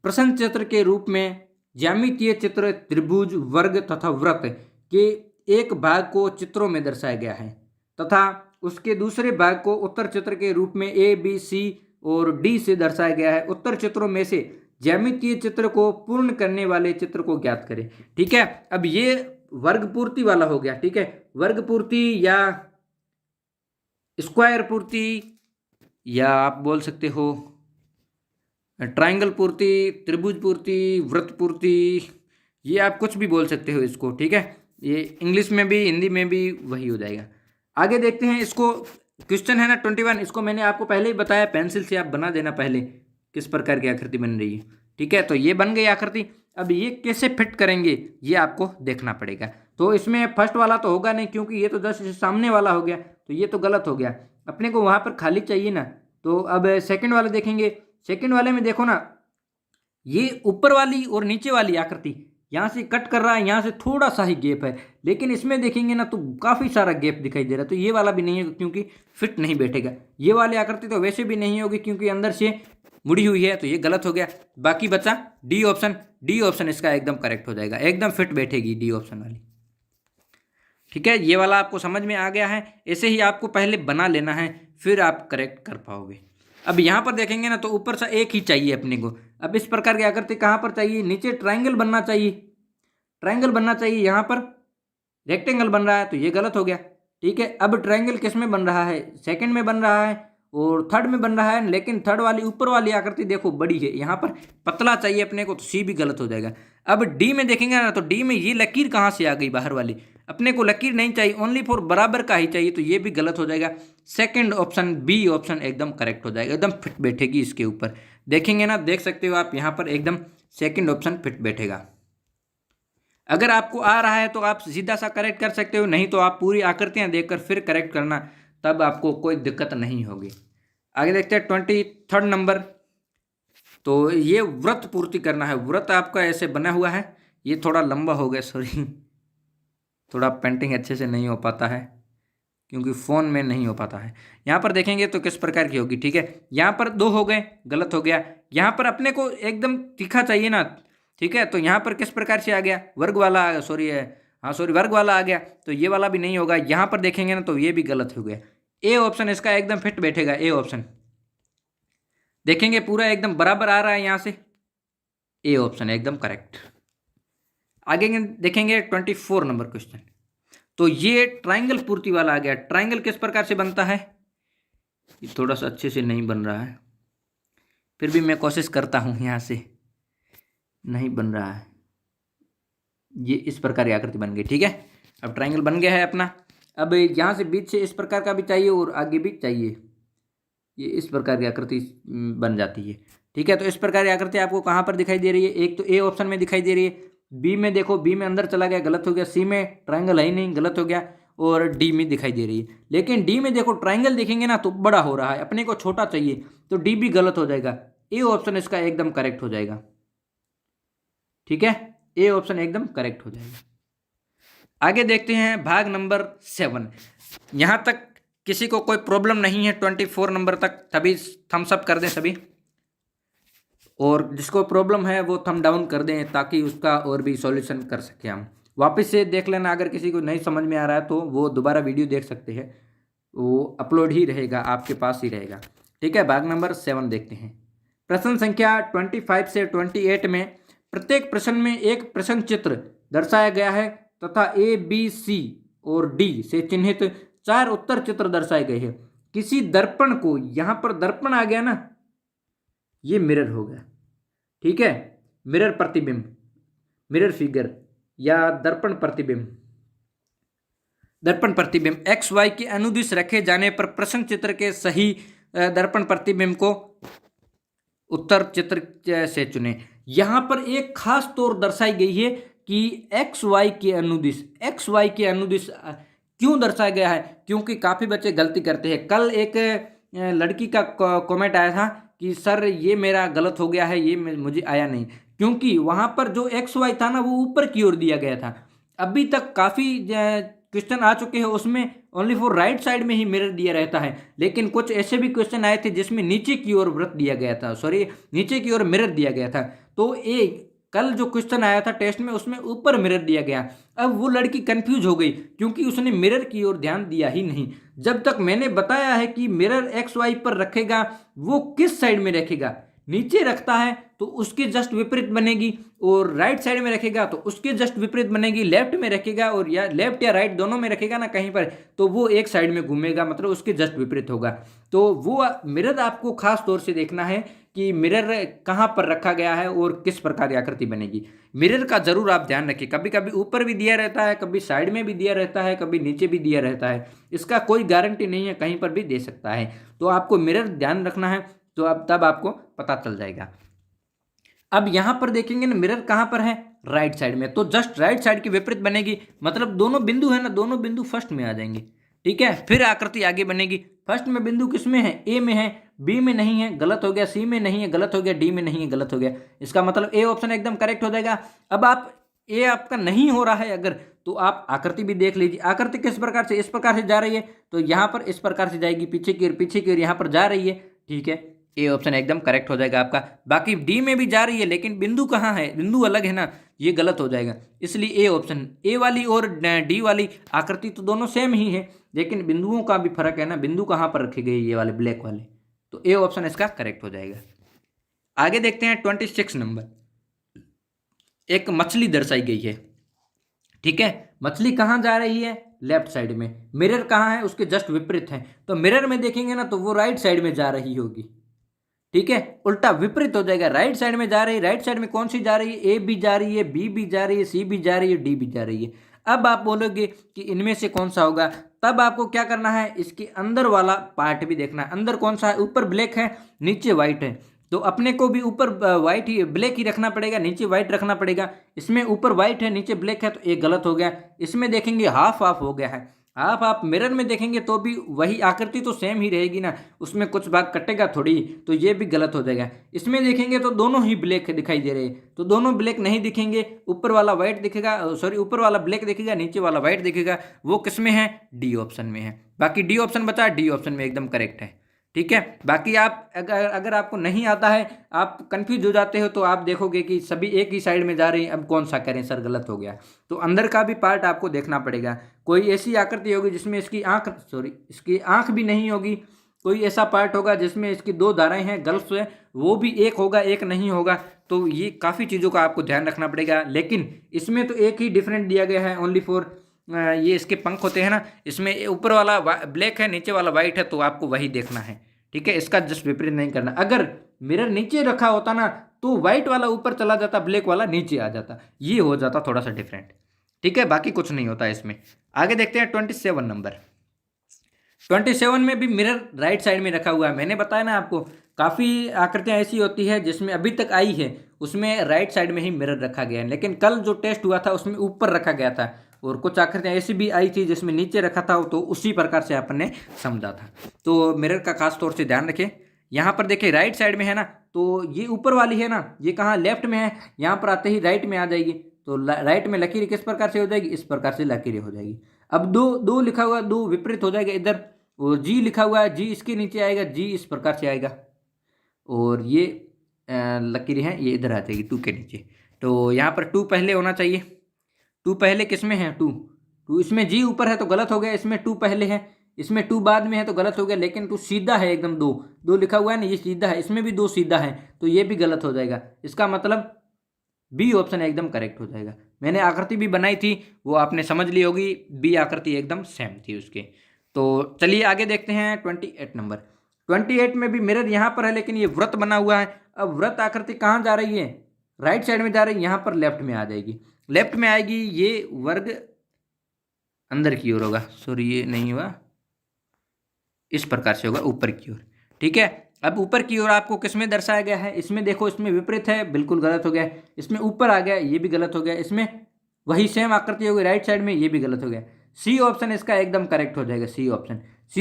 प्रश्न चित्र के रूप में ज्यामितीय चित्र त्रिभुज, वर्ग तथा वृत्त के एक भाग को चित्रों में दर्शाया गया है तथा उसके दूसरे भाग को उत्तर चित्र के रूप में ए, बी, सी और डी से दर्शाया गया है। उत्तर चित्रों में से ज्यामितीय चित्र को पूर्ण करने वाले चित्र को ज्ञात करें, ठीक है। अब ये वर्ग पूर्ति वाला हो गया, ठीक है, वर्ग पूर्ति या स्क्वायर पूर्ति या आप बोल सकते हो ट्रायंगल पूर्ति, त्रिभुज पूर्ति, वृत्त पूर्ति, ये आप कुछ भी बोल सकते हो इसको, ठीक है। ये इंग्लिश में भी हिंदी में भी वही हो जाएगा। आगे देखते हैं, इसको क्वेश्चन है ना 21, इसको मैंने आपको पहले ही बताया, पेंसिल से आप बना देना पहले किस प्रकार की आकृति बन रही है, ठीक है। तो ये बन गई आकृति। अब ये कैसे फिट करेंगे ये आपको देखना पड़ेगा। तो इसमें फर्स्ट वाला तो होगा नहीं, क्योंकि ये तो जस्ट सामने वाला हो गया, तो ये तो गलत हो गया, अपने को वहाँ पर खाली चाहिए ना। तो अब सेकंड वाला देखेंगे। सेकंड वाले में देखो ना, ये ऊपर वाली और नीचे वाली आकृति यहाँ से कट कर रहा है, यहाँ से थोड़ा सा ही गैप है, लेकिन इसमें देखेंगे ना तो काफ़ी सारा गैप दिखाई दे रहा है। तो ये वाला भी नहीं है, क्योंकि फिट नहीं बैठेगा। ये वाली आकृति तो वैसे भी नहीं होगी, क्योंकि अंदर से मुड़ी हुई है, तो ये गलत हो गया। बाकी बचा डी ऑप्शन। डी ऑप्शन इसका एकदम करेक्ट हो जाएगा, एकदम फिट बैठेगी डी ऑप्शन वाली, ठीक है। ये वाला आपको समझ में आ गया है। ऐसे ही आपको पहले बना लेना है, फिर आप करेक्ट कर पाओगे। अब यहाँ पर देखेंगे ना तो ऊपर से एक ही चाहिए अपने को। अब इस प्रकार की आकृति कहाँ पर चाहिए, नीचे ट्रायंगल बनना चाहिए, ट्रायंगल बनना चाहिए। यहाँ पर रेक्टेंगल बन रहा है, तो ये गलत हो गया, ठीक है। अब ट्रायंगल किस में बन रहा है, सेकंड में बन रहा है और थर्ड में बन रहा है, लेकिन थर्ड वाली ऊपर वाली आकृति देखो बड़ी है, यहाँ पर पतला चाहिए अपने को, तो सी भी गलत हो जाएगा। अब डी में देखेंगे ना तो डी में ये लकीर कहाँ से आ गई, बाहर वाली, अपने को लकीर नहीं चाहिए, ओनली फॉर बराबर का ही चाहिए, तो ये भी गलत हो जाएगा। सेकंड ऑप्शन बी ऑप्शन एकदम करेक्ट हो जाएगा, एकदम फिट बैठेगी इसके ऊपर। देखेंगे ना, देख सकते हो आप यहाँ पर एकदम सेकंड ऑप्शन फिट बैठेगा। अगर आपको आ रहा है तो आप सीधा सा करेक्ट कर सकते हो, नहीं तो आप पूरी आकृतियां देखकर फिर करेक्ट करना, तब आपको कोई दिक्कत नहीं होगी। आगे देखते हैं 23 नंबर। तो ये वृत्त पूर्ति करना है। वृत्त आपका ऐसे बना हुआ है, ये थोड़ा लंबा हो गया, सॉरी, थोड़ा पेंटिंग अच्छे से नहीं हो पाता है क्योंकि फ़ोन में नहीं हो पाता है। यहाँ पर देखेंगे तो किस प्रकार की होगी, ठीक है। यहाँ पर 2 हो गए, गलत हो गया। यहाँ पर अपने को एकदम तीखा चाहिए ना, ठीक है, तो यहाँ पर किस प्रकार से आ गया, वर्ग वाला, सॉरी है, हाँ सॉरी, वर्ग वाला आ गया, तो ये वाला भी नहीं होगा। यहाँ पर देखेंगे ना तो ये भी गलत हो गया। ए ऑप्शन इसका एकदम फिट बैठेगा, ए ऑप्शन। देखेंगे पूरा एकदम बराबर आ रहा है यहाँ से, ए ऑप्शन एकदम करेक्ट। आगे देखेंगे 24 नंबर क्वेश्चन। तो ये ट्राइंगल पूर्ति वाला आ गया। ट्राइंगल किस प्रकार से बनता है, ये थोड़ा सा अच्छे से नहीं बन रहा है, फिर भी मैं कोशिश करता हूँ। यहाँ से नहीं बन रहा है, ये इस प्रकार की आकृति बन गई, ठीक है। अब ट्राइंगल बन गया है अपना। अब यहाँ से बीच से इस प्रकार का भी चाहिए और आगे भी चाहिए, ये इस प्रकार की आकृति बन जाती है, ठीक है। तो इस प्रकार की आकृति आपको कहाँ पर दिखाई दे रही है, एक तो ए ऑप्शन में दिखाई दे रही है, बी में देखो, बी में अंदर चला गया, गलत हो गया, सी में ट्राइंगल है ही नहीं, गलत हो गया, और डी में दिखाई दे रही है। लेकिन डी में देखो ट्राइंगल देखेंगे ना तो बड़ा हो रहा है, अपने को छोटा चाहिए, तो डी भी गलत हो जाएगा। ए ऑप्शन इसका एकदम करेक्ट हो जाएगा, ठीक है, ए ऑप्शन एकदम करेक्ट हो जाएगा। आगे देखते हैं भाग नंबर 7। यहाँ तक किसी को कोई प्रॉब्लम नहीं है 24 नंबर तक, तभी थम्स अप कर दें सभी, और जिसको प्रॉब्लम है वो थम डाउन कर दें ताकि उसका और भी सॉल्यूशन कर सकें हम। वापस से देख लेना, अगर किसी को नहीं समझ में आ रहा है तो वो दोबारा वीडियो देख सकते हैं, वो अपलोड ही रहेगा, आपके पास ही रहेगा, ठीक है। भाग नंबर 7 देखते हैं। प्रश्न संख्या 25 से 28 में प्रत्येक प्रश्न में एक प्रश्न चित्र दर्शाया गया है तथा ए, बी, सी और डी से चिन्हित 4 उत्तर चित्र दर्शाए गए हैं। किसी दर्पण को, यहाँ पर दर्पण आ गया ना, ये मिरर हो गया, ठीक है, मिरर प्रतिबिंब, मिरर फिगर या दर्पण प्रतिबिंब। दर्पण प्रतिबिंब एक्स वाई के अनुदिश रखे जाने पर प्रश्न चित्र के सही दर्पण प्रतिबिंब को उत्तर चित्र से चुने। यहां पर एक खास तौर दर्शाई गई है कि एक्स वाई के अनुदिश, एक्स वाई के अनुदिश क्यों दर्शाया गया है, क्योंकि काफी बच्चे गलती करते हैं। कल एक लड़की का कमेंट आया था कि सर ये मेरा गलत हो गया है, ये मुझे आया नहीं, क्योंकि वहां पर जो एक्स वाई था ना वो ऊपर की ओर दिया गया था। अभी तक काफ़ी क्वेश्चन आ चुके हैं उसमें ओनली फॉर राइट साइड में ही मिरर दिया रहता है, लेकिन कुछ ऐसे भी क्वेश्चन आए थे जिसमें नीचे की ओर वृत्त दिया गया था, सॉरी नीचे की ओर मिरर दिया गया था। तो एक कल जो क्वेश्चन आया था टेस्ट में उसमें ऊपर मिरर दिया गया। अब वो लड़की कंफ्यूज हो गई क्योंकि उसने मिरर की ओर ध्यान दिया ही नहीं। जब तक मैंने बताया है कि मिरर एक्स वाई पर रखेगा, वो किस साइड में रखेगा, नीचे रखता है तो उसके जस्ट विपरीत बनेगी, और राइट साइड में रखेगा तो उसके जस्ट विपरीत बनेगी। लेफ्ट में रखेगा और या लेफ्ट या राइट दोनों में रखेगा ना कहीं पर, तो वो एक साइड में घूमेगा, मतलब उसके जस्ट विपरीत होगा। तो वो मिरर आपको खास तौर से देखना है कि मिरर कहाँ पर रखा गया है और किस प्रकार की आकृति बनेगी। मिरर का जरूर आप ध्यान रखिए, कभी कभी ऊपर भी दिया रहता है, कभी साइड में भी दिया रहता है, कभी नीचे भी दिया रहता है, इसका कोई गारंटी नहीं है, कहीं पर भी दे सकता है। तो आपको मिरर ध्यान रखना है, तो अब तब आपको पता चल जाएगा। अब यहां पर देखेंगे ना मिरर कहां पर है, राइट साइड में, तो जस्ट राइट साइड की विपरीत बनेगी, मतलब दोनों बिंदु है ना, दोनों बिंदु फर्स्ट में आ जाएंगे, ठीक है। फिर आकृति आगे बनेगी। फर्स्ट में बिंदु किसमें है, ए में है, बी में नहीं है, गलत हो गया, सी में नहीं है, गलत हो गया, डी में नहीं है, गलत हो गया। इसका मतलब ए ऑप्शन एकदम करेक्ट हो जाएगा। अब आप ए आपका नहीं हो रहा है अगर, तो आप आकृति भी देख लीजिए। आकृति किस प्रकार से, इस प्रकार से जा रही है, तो यहाँ पर इस प्रकार से जाएगी, पीछे की ओर यहाँ पर जा रही है, ठीक है, ए ऑप्शन एकदम करेक्ट हो जाएगा आपका। बाकी डी में भी जा रही है लेकिन बिंदु कहाँ है, बिंदु अलग है ना, ये गलत हो जाएगा, इसलिए ए ऑप्शन। ए वाली और डी वाली आकृति तो दोनों सेम ही है, लेकिन बिंदुओं का भी फर्क है ना, बिंदु कहाँ पर रखे गए ये वाले ब्लैक वाले, तो ए ऑप्शन इसका करेक्ट हो जाएगा। आगे देखते हैं 26 नंबर। एक मछली दर्शाई गई है, ठीक है, मछली कहाँ जा रही है, लेफ्ट साइड में। मिरर कहाँ है, उसके जस्ट विपरीत है, तो मिरर में देखेंगे ना तो वो राइट साइड में जा रही होगी, ठीक है, उल्टा विपरीत हो जाएगा, राइट साइड में जा रही है। राइट साइड में कौन सी जा रही है, ए भी जा रही है, बी भी जा रही है, सी भी जा रही है, डी भी जा रही है। अब आप बोलोगे कि इनमें से कौन सा होगा, तब आपको क्या करना है, इसके अंदर वाला पार्ट भी देखना है। अंदर कौन सा है, ऊपर ब्लैक है, नीचे व्हाइट है, तो अपने को भी ऊपर व्हाइट ही, ब्लैक ही रखना पड़ेगा, नीचे व्हाइट रखना पड़ेगा। इसमें ऊपर व्हाइट है, नीचे ब्लैक है, तो एक गलत हो गया। इसमें देखेंगे हाफ हाफ हो गया है, आप मिरर में देखेंगे तो भी वही आकृति तो सेम ही रहेगी ना, उसमें कुछ भाग कटेगा थोड़ी, तो ये भी गलत हो जाएगा। इसमें देखेंगे तो दोनों ही ब्लैक दिखाई दे रहे हैं, तो दोनों ब्लैक नहीं दिखेंगे, ऊपर वाला वाइट दिखेगा, सॉरी ऊपर वाला ब्लैक दिखेगा, नीचे वाला वाइट दिखेगा। वो किस में है? डी ऑप्शन में है। बाकी डी ऑप्शन बचा, डी ऑप्शन में एकदम करेक्ट है। ठीक है। बाकी आप अगर आपको नहीं आता है, आप कंफ्यूज हो जाते हो, तो आप देखोगे कि सभी एक ही साइड में जा रहे हैं, अब कौन सा करें सर, गलत हो गया। तो अंदर का भी पार्ट आपको देखना पड़ेगा। कोई ऐसी आकृति होगी जिसमें इसकी आंख भी नहीं होगी, कोई ऐसा पार्ट होगा जिसमें इसकी दो धाराएं हैं, गल्फ है, वो भी एक होगा, एक नहीं होगा। तो ये काफ़ी चीज़ों का आपको ध्यान रखना पड़ेगा। लेकिन इसमें तो एक ही डिफरेंट दिया गया है, ओनली फॉर ये इसके पंख होते हैं ना, इसमें ऊपर वाला ब्लैक है, नीचे वाला वाइट है, तो आपको वही देखना है। ठीक है, इसका जस्ट विपरीत नहीं करना। अगर मिरर नीचे रखा होता ना, तो व्हाइट वाला ऊपर चला जाता, ब्लैक वाला नीचे आ जाता, ये हो जाता थोड़ा सा डिफरेंट। ठीक है, बाकी कुछ नहीं होता इसमें। आगे देखते हैं 27 नंबर। 27 में भी मिरर राइट साइड में रखा हुआ है। मैंने बताया ना आपको, काफ़ी आकृतियाँ ऐसी होती है जिसमें अभी तक आई है उसमें राइट साइड में ही मिरर रखा गया है, लेकिन कल जो टेस्ट हुआ था उसमें ऊपर रखा गया था, और कुछ आकृतियाँ ऐसी भी आई थी जिसमें नीचे रखा था, तो उसी प्रकार से आपने समझा था। तो मिरर का खास तौर से ध्यान रखें। यहाँ पर देखिए राइट साइड में है ना, तो ये ऊपर वाली है ना, ये कहाँ लेफ्ट में है, यहाँ पर आते ही राइट में आ जाएगी। तो राइट में लकीर किस प्रकार से हो जाएगी? इस प्रकार से लकीरें हो जाएगी। अब दो दो लिखा हुआ, दो विपरीत हो जाएगा इधर, और जी लिखा हुआ है, जी इसके नीचे आएगा, जी इस प्रकार से आएगा, और ये लकीरें हैं ये इधर आ जाएगी टू के नीचे। तो यहाँ पर टू पहले होना चाहिए। टू पहले किस में है? टू इसमें जी ऊपर है तो गलत हो गया, इसमें टू पहले है, इसमें टू बाद में है तो गलत हो गया। लेकिन टू सीधा है एकदम, दो लिखा हुआ है ना, ये सीधा है, इसमें भी दो सीधा है, तो ये भी गलत हो जाएगा। इसका मतलब बी ऑप्शन एकदम करेक्ट हो जाएगा। मैंने आकृति भी बनाई थी, वो आपने समझ ली होगी, बी आकृति एकदम सेम थी उसके। तो चलिए आगे देखते हैं 28 नंबर। 28 में भी मिरर यहाँ पर है, लेकिन ये वृत्त बना हुआ है। अब वृत्त आकृति कहाँ जा रही है? राइट साइड में जा रही है, यहाँ पर लेफ्ट में आ जाएगी, लेफ्ट में आएगी। ये वर्ग अंदर की ओर होगा, सॉरी ये नहीं हुआ, इस प्रकार से होगा ऊपर की ओर। ठीक है, अब ऊपर की ओर आपको किस में दर्शाया गया है? इसमें देखो, इसमें विपरीत है, बिल्कुल गलत हो गया। इसमें ऊपर आ गया, ये भी गलत हो गया। इसमें वही सेम आकृति होगी राइट साइड में, ये भी गलत हो गया। सी ऑप्शन इसका एकदम करेक्ट हो जाएगा। सी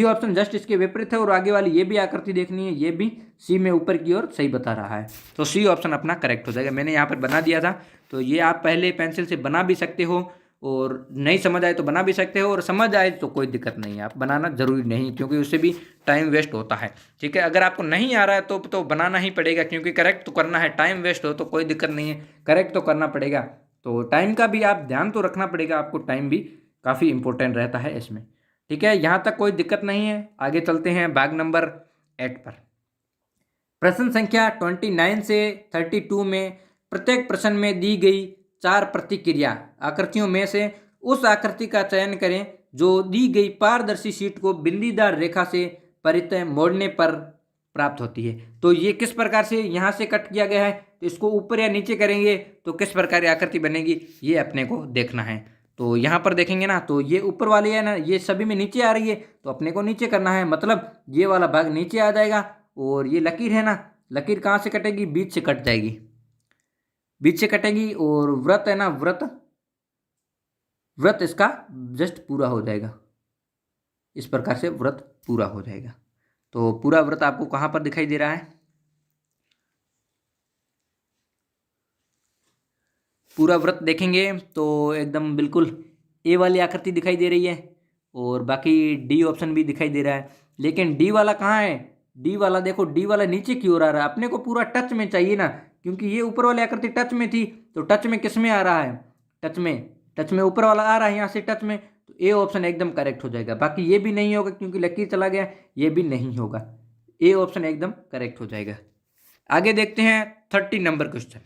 ऑप्शन जस्ट इसके विपरीत है, और आगे वाली ये भी आकृति देखनी है, ये भी सी में ऊपर की ओर सही बता रहा है, तो सी ऑप्शन अपना करेक्ट हो जाएगा। मैंने यहाँ पर बना दिया था, तो ये आप पहले पेंसिल से बना भी सकते हो, और नहीं समझ आए तो बना भी सकते हो, और समझ आए तो कोई दिक्कत नहीं है, आप बनाना जरूरी नहीं, क्योंकि उससे भी टाइम वेस्ट होता है। ठीक है, अगर आपको नहीं आ रहा है तो बनाना ही पड़ेगा, क्योंकि करेक्ट तो करना है। टाइम वेस्ट हो तो कोई दिक्कत नहीं है, करेक्ट तो करना पड़ेगा। तो टाइम का भी आप ध्यान तो रखना पड़ेगा, आपको टाइम भी काफ़ी इंपॉर्टेंट रहता है इसमें। ठीक है, यहाँ तक कोई दिक्कत नहीं है। आगे चलते हैं भाग नंबर 8 पर। प्रश्न संख्या 29 से 32 में प्रत्येक प्रश्न में दी गई 4 प्रतिक्रिया आकृतियों में से उस आकृति का चयन करें जो दी गई पारदर्शी शीट को बिंदीदार रेखा से परितः मोड़ने पर प्राप्त होती है। तो ये किस प्रकार से यहाँ से कट किया गया है, तो इसको ऊपर या नीचे करेंगे तो किस प्रकार की आकृति बनेगी, ये अपने को देखना है। तो यहाँ पर देखेंगे ना, तो ये ऊपर वाली है ना, ये सभी में नीचे आ रही है, तो अपने को नीचे करना है, मतलब ये वाला भाग नीचे आ जाएगा। और ये लकीर है ना, लकीर कहाँ से कटेगी? बीच से कट जाएगी, बीच से कटेगी। और वृत्त है ना, वृत्त इसका जस्ट पूरा हो जाएगा, इस प्रकार से वृत्त पूरा हो जाएगा। तो पूरा वृत्त आपको कहाँ पर दिखाई दे रहा है? पूरा वृत्त देखेंगे तो एकदम बिल्कुल ए वाली आकृति दिखाई दे रही है, और बाकी डी ऑप्शन भी दिखाई दे रहा है। लेकिन डी वाला कहाँ है? डी वाला देखो, डी वाला नीचे की ओर आ रहा है, अपने को पूरा टच में चाहिए ना, क्योंकि ये ऊपर वाली आकृति टच में थी, तो टच में किस में आ रहा है? टच में ऊपर वाला आ रहा है यहाँ से टच में, तो ए ऑप्शन एकदम करेक्ट हो जाएगा। बाकी ये भी नहीं होगा क्योंकि लकीर चला गया, ये भी नहीं होगा, ए ऑप्शन एकदम करेक्ट हो जाएगा। आगे देखते हैं 30 नंबर क्वेश्चन।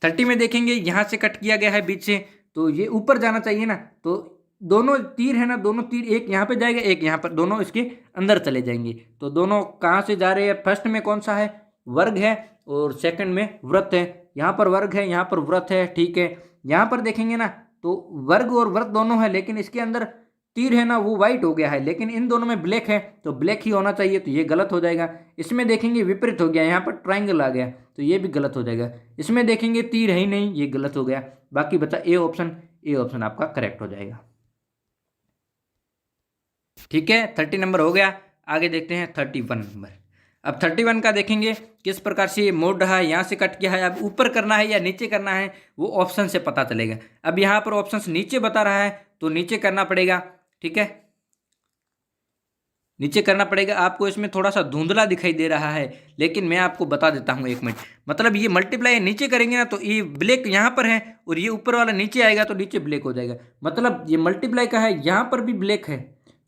30 में देखेंगे यहाँ से कट किया गया है बीच से, तो ये ऊपर जाना चाहिए ना, तो दोनों तीर है ना, दोनों तीर एक यहाँ पे जाएगा, एक यहाँ पर, दोनों इसके अंदर चले जाएंगे। तो दोनों कहाँ से जा रहे हैं? फर्स्ट में कौन सा है? वर्ग है, और सेकंड में वृत्त है। यहाँ पर वर्ग है, यहाँ पर वृत्त है। ठीक है, यहाँ पर देखेंगे ना, तो वर्ग और वृत्त दोनों है, लेकिन इसके अंदर तीर है ना, वो वाइट हो गया है, लेकिन इन दोनों में ब्लैक है, तो ब्लैक ही होना चाहिए, तो ये गलत हो जाएगा। इसमें देखेंगे विपरीत हो गया, यहाँ पर ट्राइंगल आ गया, तो ये भी गलत हो जाएगा। इसमें देखेंगे तीर है ही नहीं, ये गलत हो गया। बाकी बचा ए ऑप्शन, ए ऑप्शन आपका करेक्ट हो जाएगा। ठीक है, 30 नंबर हो गया। आगे देखते हैं 31 नंबर। अब 31 का देखेंगे किस प्रकार से ये मोड़ रहा है, यहाँ से कट किया है। अब ऊपर करना है या नीचे करना है वो ऑप्शन से पता चलेगा। अब यहाँ पर ऑप्शन नीचे बता रहा है तो नीचे करना पड़ेगा। ठीक है, नीचे करना पड़ेगा। आपको इसमें थोड़ा सा धुंधला दिखाई दे रहा है, लेकिन मैं आपको बता देता हूँ 1 मिनट। मतलब ये मल्टीप्लाई नीचे करेंगे ना तो ये ब्लैक यहाँ पर है और ये ऊपर वाला नीचे आएगा तो नीचे ब्लैक हो जाएगा। मतलब ये मल्टीप्लाई का है, यहाँ पर भी ब्लैक है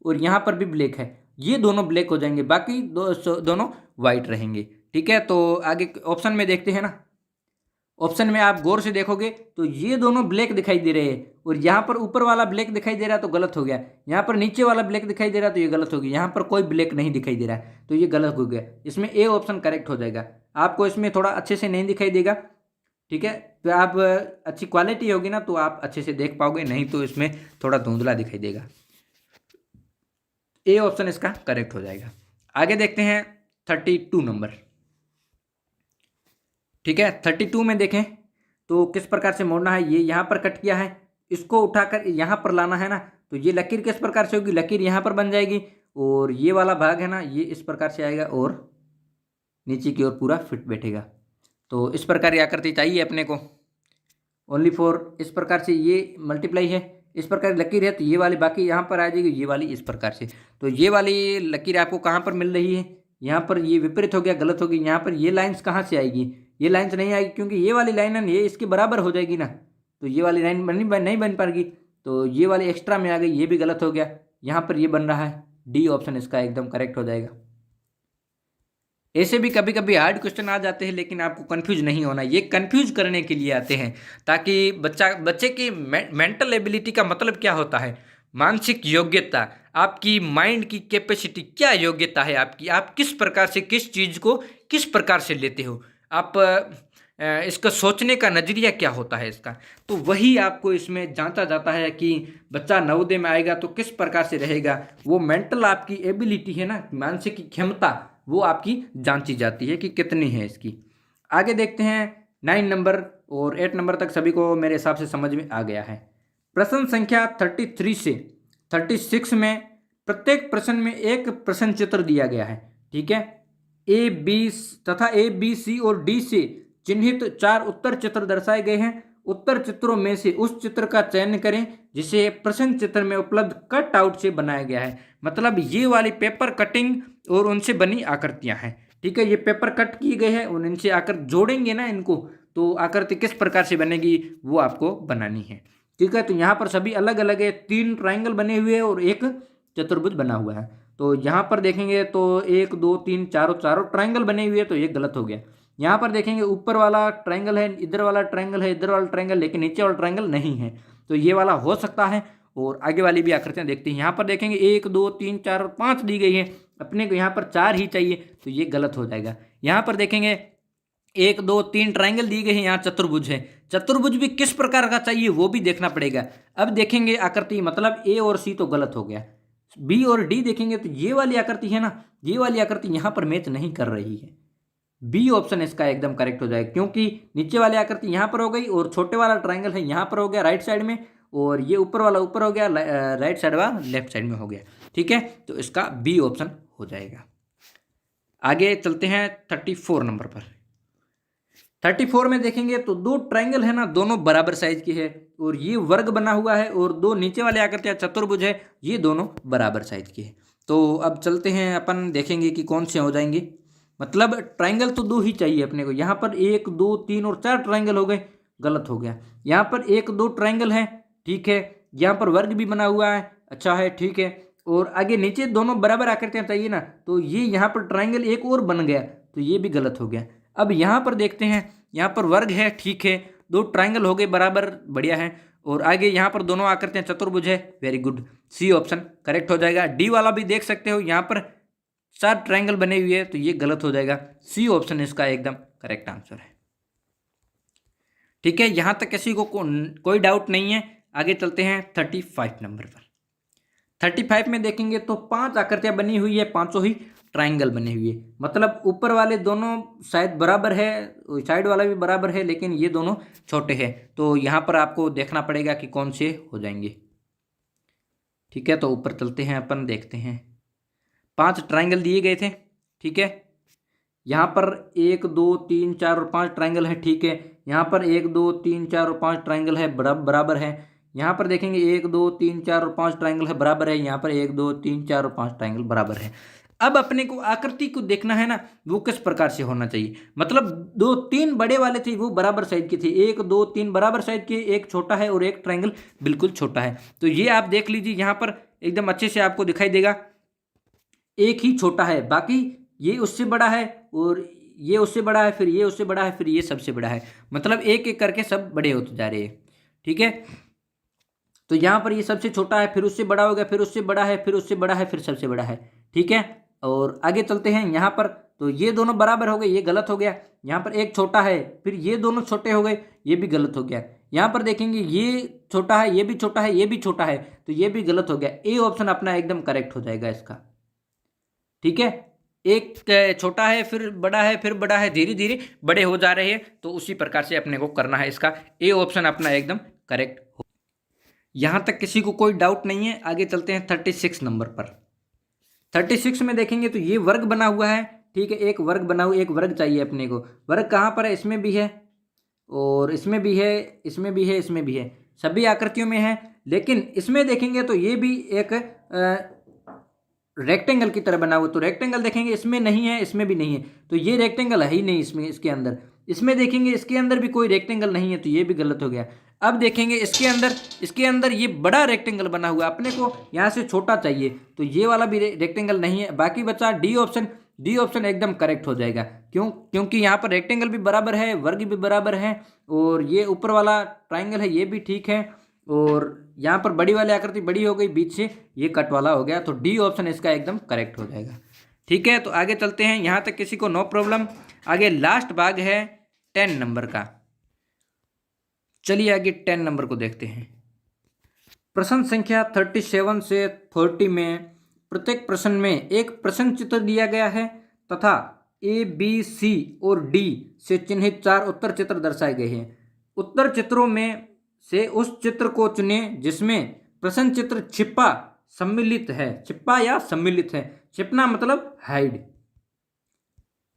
और यहाँ पर भी ब्लैक है, ये दोनों ब्लैक हो जाएंगे, बाकी दोनों वाइट रहेंगे। ठीक है, तो आगे ऑप्शन में देखते हैं ना। ऑप्शन में आप गौर से देखोगे तो ये दोनों ब्लैक दिखाई दे रहे हैं और यहाँ पर ऊपर वाला ब्लैक दिखाई दे रहा है तो गलत हो गया। यहाँ पर नीचे वाला ब्लैक दिखाई दे रहा है तो ये गलत हो गया। यहाँ पर कोई ब्लैक नहीं दिखाई दे रहा है तो ये गलत हो गया। इसमें ए ऑप्शन करेक्ट हो जाएगा। आपको इसमें थोड़ा अच्छे से नहीं दिखाई देगा। ठीक है, तो आप अच्छी क्वालिटी होगी ना तो आप अच्छे से देख पाओगे, नहीं तो इसमें थोड़ा धुंधला दिखाई देगा। ए ऑप्शन इसका करेक्ट हो जाएगा। आगे देखते हैं 32 नंबर। ठीक है, 32 में देखें तो किस प्रकार से मोड़ना है। ये यहाँ पर कट किया है, इसको उठाकर यहाँ पर लाना है ना, तो ये लकीर किस प्रकार से होगी, लकीर यहाँ पर बन जाएगी और ये वाला भाग है ना ये इस प्रकार से आएगा और नीचे की ओर पूरा फिट बैठेगा। तो इस प्रकार की आकृति चाहिए अपने को, ओनली फॉर इस प्रकार से ये मल्टीप्लाई है, इस प्रकार की लकीर है तो ये वाली बाकी यहाँ पर आ जाएगी, ये वाली इस प्रकार से। तो ये वाली लकीर आपको कहाँ पर मिल रही है, यहाँ पर ये विपरीत हो गया, गलत होगी। यहाँ पर ये लाइन्स कहाँ से आएगी, ये लाइन्स नहीं आएगी क्योंकि ये वाली लाइन है ये इसके बराबर हो जाएगी ना, तो ये वाली लाइन नहीं बन पाएगी, तो ये वाली एक्स्ट्रा में आ गई, ये भी गलत हो गया। यहाँ पर ये बन रहा है, डी ऑप्शन इसका एकदम करेक्ट हो जाएगा। ऐसे भी कभी कभी हार्ड क्वेश्चन आ जाते हैं, लेकिन आपको कंफ्यूज नहीं होना, ये कंफ्यूज करने के लिए आते हैं ताकि बच्चे की मेंटल एबिलिटी का मतलब क्या होता है, मानसिक योग्यता, आपकी माइंड की कैपेसिटी, क्या योग्यता है आपकी, आप किस प्रकार से किस चीज़ को किस प्रकार से लेते हो, आप इसका सोचने का नज़रिया क्या होता है इसका, तो वही आपको इसमें जांचा जाता है कि बच्चा नवोदय में आएगा तो किस प्रकार से रहेगा। वो मेंटल आपकी एबिलिटी है ना, मानसिक क्षमता, वो आपकी जांची जाती है कि कितनी है इसकी। आगे देखते हैं 9 नंबर और 8 नंबर तक सभी को मेरे हिसाब से समझ में आ गया है। प्रश्न संख्या 33 से 36 में प्रत्येक प्रश्न में एक प्रश्न चित्र दिया गया है। ठीक है, ए बी सी और डी से चिन्हित 4 उत्तर चित्र दर्शाए गए हैं। उत्तर चित्रों में से उस चित्र का चयन करें जिसे प्रश्न चित्र में उपलब्ध कट आउट से बनाया गया है। मतलब ये वाली पेपर कटिंग और उनसे बनी आकृतियां हैं। ठीक है, ये पेपर कट किए गए हैं और इनसे आकर जोड़ेंगे ना इनको, तो आकृति किस प्रकार से बनेगी वो आपको बनानी है। ठीक है, तो यहाँ पर सभी अलग अलग है, 3 ट्राइंगल बने हुए हैं और एक चतुर्भुज बना हुआ है। तो यहाँ पर देखेंगे तो 1 2 3 चारों ट्राइंगल बने हुए हैं, तो ये गलत हो गया। यहाँ पर देखेंगे ऊपर वाला ट्राइंगल है, इधर वाला ट्राइंगल है, इधर वाला ट्राइंगल, लेकिन नीचे वाला ट्राइंगल नहीं है, तो ये वाला हो सकता है। और आगे वाली भी आकृतियां देखते हैं। यहाँ पर देखेंगे 1 2 3 4 और 5 दी गई है, अपने को यहाँ पर 4 ही चाहिए, तो ये गलत हो जाएगा। यहाँ पर देखेंगे 1 2 3 ट्राइंगल दी गई है, यहाँ चतुर्भुज है, चतुर्भुज भी किस प्रकार का चाहिए वो भी देखना पड़ेगा। अब देखेंगे आकृति, मतलब ए और सी तो गलत हो गया, बी और डी देखेंगे तो ये वाली आकृति है ना, ये वाली आकृति यहाँ पर मैच नहीं कर रही है। बी ऑप्शन इसका एकदम करेक्ट हो जाएगा, क्योंकि नीचे वाली आकृति यहाँ पर हो गई और छोटे वाला ट्राइंगल है यहाँ पर हो गया राइट साइड में, और ये ऊपर वाला ऊपर हो गया, राइट साइड वाला लेफ्ट साइड में हो गया। ठीक है, तो इसका बी ऑप्शन हो जाएगा। आगे चलते हैं 34 नंबर पर। 34 में देखेंगे तो 2 ट्राइंगल है ना, दोनों बराबर साइज की है और ये वर्ग बना हुआ है, और 2 नीचे वाले आकृतियां चतुर्भुज है, ये दोनों बराबर साइज की है। तो अब चलते हैं अपन देखेंगे कि कौन से हो जाएंगे। मतलब ट्राइंगल तो 2 ही चाहिए अपने को। यहाँ पर 1 2 3 और 4 ट्राइंगल हो गए, गलत हो गया। यहाँ पर 1 2 ट्राइंगल है, ठीक है, यहाँ पर वर्ग भी बना हुआ है, अच्छा है, ठीक है, और आगे नीचे दोनों बराबर आकृतियां चाहिए ना, तो ये यहाँ पर ट्राइंगल एक और बन गया, तो ये भी गलत हो गया। अब यहाँ पर देखते हैं, यहाँ पर वर्ग है, ठीक है, 2 ट्राइंगल हो गए बराबर, बढ़िया है, और आगे यहाँ पर दोनों आकृतियां चतुर्भुज है, very good, C option correct हो जाएगा। डी वाला भी देख सकते हो, यहाँ पर 4 ट्राइंगल बने हुए हैं, तो ये गलत हो जाएगा, सी ऑप्शन इसका एकदम करेक्ट आंसर है। ठीक है, यहाँ तक किसी को कोई डाउट नहीं है। आगे चलते हैं 35 नंबर पर। 35 में देखेंगे तो 5 आकृतियां बनी हुई है, 5 ही ट्राइंगल बने हुए, मतलब ऊपर वाले दोनों शायद बराबर है, साइड वाला भी बराबर है, लेकिन ये दोनों छोटे हैं, तो यहाँ पर आपको देखना पड़ेगा कि कौन से हो जाएंगे। ठीक है, तो ऊपर चलते हैं अपन, देखते हैं 5 ट्राइंगल दिए गए थे। ठीक है, यहाँ पर 1 2 3 4 और 5 ट्राइंगल है। ठीक है, यहाँ पर 1 2 3 4 और 5 ट्राइंगल है, बराबर है। यहाँ पर देखेंगे 1 2 3 4 और 5 ट्राइंगल है, बराबर है। यहाँ पर 1 2 3 4 और 5 ट्राइंगल बराबर है। अब अपने को आकृति को देखना है ना, वो किस प्रकार से होना चाहिए। मतलब 2 3 बड़े वाले थे वो बराबर साइज के थे, 1 2 3 बराबर साइज के, एक छोटा है और एक ट्राइंगल बिल्कुल छोटा है। तो ये आप देख लीजिए, यहाँ पर एकदम अच्छे से आपको दिखाई देगा, एक ही छोटा है, बाकी ये उससे बड़ा है और ये उससे बड़ा है, फिर ये उससे बड़ा है, फिर ये सबसे बड़ा है। मतलब एक एक करके सब बड़े होते जा रहे हैं। ठीक है, तो यहाँ पर ये सबसे छोटा है, फिर उससे बड़ा हो गया, फिर उससे बड़ा है, फिर उससे बड़ा है, फिर सबसे बड़ा है। ठीक है, और आगे चलते हैं यहाँ पर, तो ये दोनों बराबर हो गए, ये गलत हो गया। यहाँ पर एक छोटा है, फिर ये दोनों छोटे हो गए, ये भी गलत हो गया। यहाँ पर देखेंगे ये छोटा है, ये भी छोटा है, ये भी छोटा है, तो ये भी गलत हो गया। ए ऑप्शन अपना एकदम करेक्ट हो जाएगा इसका। ठीक है, एक छोटा है, फिर बड़ा है, फिर बड़ा है, धीरे धीरे बड़े हो जा रहे हैं, तो उसी प्रकार से अपने को करना है इसका। ए ऑप्शन अपना एकदम करेक्ट हो। यहाँ तक किसी को कोई डाउट नहीं है। आगे चलते हैं 36 नंबर पर। 36 में देखेंगे तो ये वर्ग बना हुआ है। ठीक है, एक वर्ग बना हुआ, एक वर्ग चाहिए अपने को। वर्ग कहाँ पर है, इसमें भी है और इसमें भी है, इसमें भी है, इसमें भी है, सभी आकृतियों में है। लेकिन इसमें देखेंगे तो ये भी एक रेक्टेंगल की तरह बना हुआ, तो रेक्टेंगल देखेंगे इसमें नहीं है, इसमें भी नहीं है, तो ये रेक्टेंगल है ही नहीं इसमें, इसके अंदर। इसमें देखेंगे इसके अंदर भी कोई रेक्टेंगल नहीं है, तो ये भी गलत हो गया। अब देखेंगे इसके अंदर ये बड़ा रेक्टेंगल बना हुआ, अपने को यहाँ से छोटा चाहिए, तो ये वाला भी रेक्टेंगल नहीं है। बाकी बचा डी ऑप्शन। डी ऑप्शन एकदम करेक्ट हो जाएगा। क्योंकि यहाँ पर रेक्टेंगल भी बराबर है, वर्ग भी बराबर है, और ये ऊपर वाला ट्राइंगल है ये भी ठीक है, और यहाँ पर बड़ी वाली आकृति बड़ी हो गई, बीच से ये कट वाला हो गया, तो डी ऑप्शन इसका एकदम करेक्ट हो जाएगा। ठीक है, तो आगे चलते हैं, यहाँ तक किसी को नो प्रॉब्लम। आगे लास्ट भाग है 10 नंबर का। चलिए आगे 10 नंबर को देखते हैं। प्रश्न संख्या 37 से 40 में प्रत्येक प्रश्न में एक प्रश्न चित्र दिया गया है तथा ए बी सी और डी से चिन्हित 4 उत्तर चित्र दर्शाए गए हैं। उत्तर चित्रों में से उस चित्र को चुनें जिसमें प्रश्न चित्र छिपा सम्मिलित है। छिपा या सम्मिलित है, छिपना मतलब हाइड,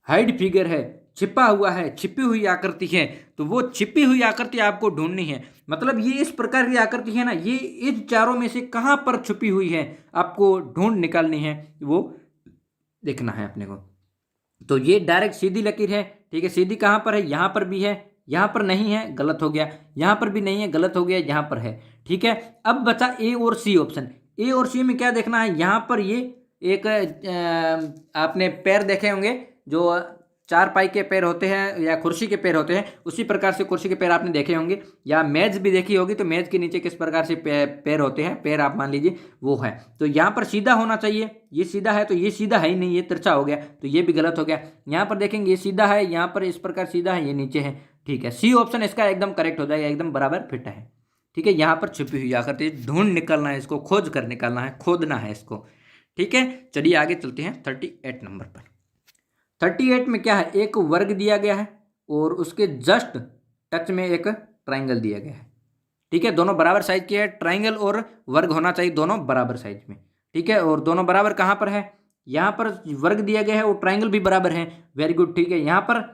हाइड फिगर है, छिपा हुआ है, छिपी हुई आकृति है, तो वो छिपी हुई आकृति आपको ढूंढनी है। मतलब ये इस प्रकार की आकृति है ना, ये इन चारों में से कहाँ पर छुपी हुई है आपको ढूंढ निकालनी है, वो देखना है अपने को। तो ये डायरेक्ट सीधी लकीर है। ठीक है, सीधी कहाँ पर है, यहाँ पर भी है, यहाँ पर नहीं है, गलत हो गया, यहाँ पर भी नहीं है, गलत हो गया, यहाँ पर है। ठीक है, अब बचा ए और सी ऑप्शन। ए और सी में क्या देखना है, यहाँ पर ये एक आपने पैर देखे होंगे जो 4 पाई के पैर होते हैं या कुर्सी के पैर होते हैं, उसी प्रकार से कुर्सी के पैर आपने देखे होंगे, या मेज भी देखी होगी, तो मेज के नीचे किस प्रकार से पैर होते हैं, पैर आप मान लीजिए वो है। तो यहाँ पर सीधा होना चाहिए, ये सीधा है, तो ये सीधा है ही नहीं, ये तिरछा हो गया, तो ये भी गलत हो गया। यहाँ पर देखेंगे ये सीधा है, यहाँ पर इस प्रकार सीधा है, ये नीचे है। ठीक है, सी ऑप्शन इसका एकदम करेक्ट हो जाएगा, एकदम बराबर फिट है। ठीक है, यहाँ पर छुपी हुई आकृति ढूंढ निकालना है, इसको खोज कर निकालना है, खोदना है इसको। ठीक है, चलिए आगे चलते हैं 38 नंबर पर। 38 में क्या है, एक वर्ग दिया गया है और उसके जस्ट टच में एक ट्राइंगल दिया गया है। ठीक है, दोनों बराबर साइज के है, ट्राइंगल और वर्ग होना चाहिए दोनों बराबर साइज में। ठीक है, और दोनों बराबर कहाँ पर है, यहाँ पर वर्ग दिया गया है और ट्राइंगल भी बराबर है। Very good. ठीक है, यहाँ पर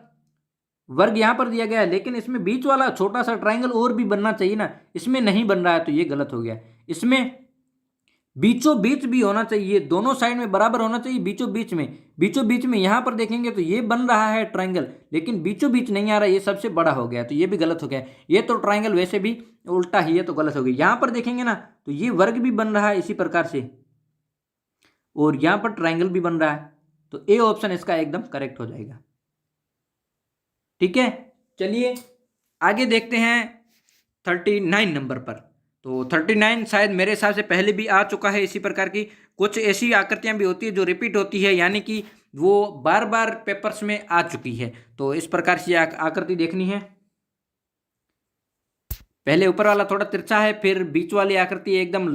वर्ग यहाँ पर दिया गया है, लेकिन इसमें बीच वाला छोटा सा ट्राइंगल और भी बनना चाहिए ना, इसमें नहीं बन रहा है, तो ये गलत हो गया। इसमें बीचों बीच भी होना चाहिए, दोनों साइड में बराबर होना चाहिए, बीचों बीच में यहाँ पर देखेंगे तो ये बन रहा है ट्राइंगल, लेकिन बीचों बीच नहीं आ रहा, ये सबसे बड़ा हो गया, तो ये भी गलत हो गया। ये तो ट्राइंगल वैसे भी उल्टा ही है, तो गलत हो गई। यहाँ पर देखेंगे ना तो ये वर्ग भी बन रहा है इसी प्रकार से, और यहाँ पर ट्राइंगल भी बन रहा है, तो ए ऑप्शन इसका एकदम करेक्ट हो जाएगा। ठीक है, चलिए आगे देखते हैं 39 नंबर पर। तो 39 शायद मेरे हिसाब से पहले भी आ चुका है। इसी प्रकार की कुछ ऐसी आकृतियां भी होती है जो रिपीट होती है, यानी कि वो बार बार पेपर्स में आ चुकी है। तो इस प्रकार से आकृति देखनी है। पहले ऊपर वाला थोड़ा तिरछा है, फिर बीच वाली आकृति एकदम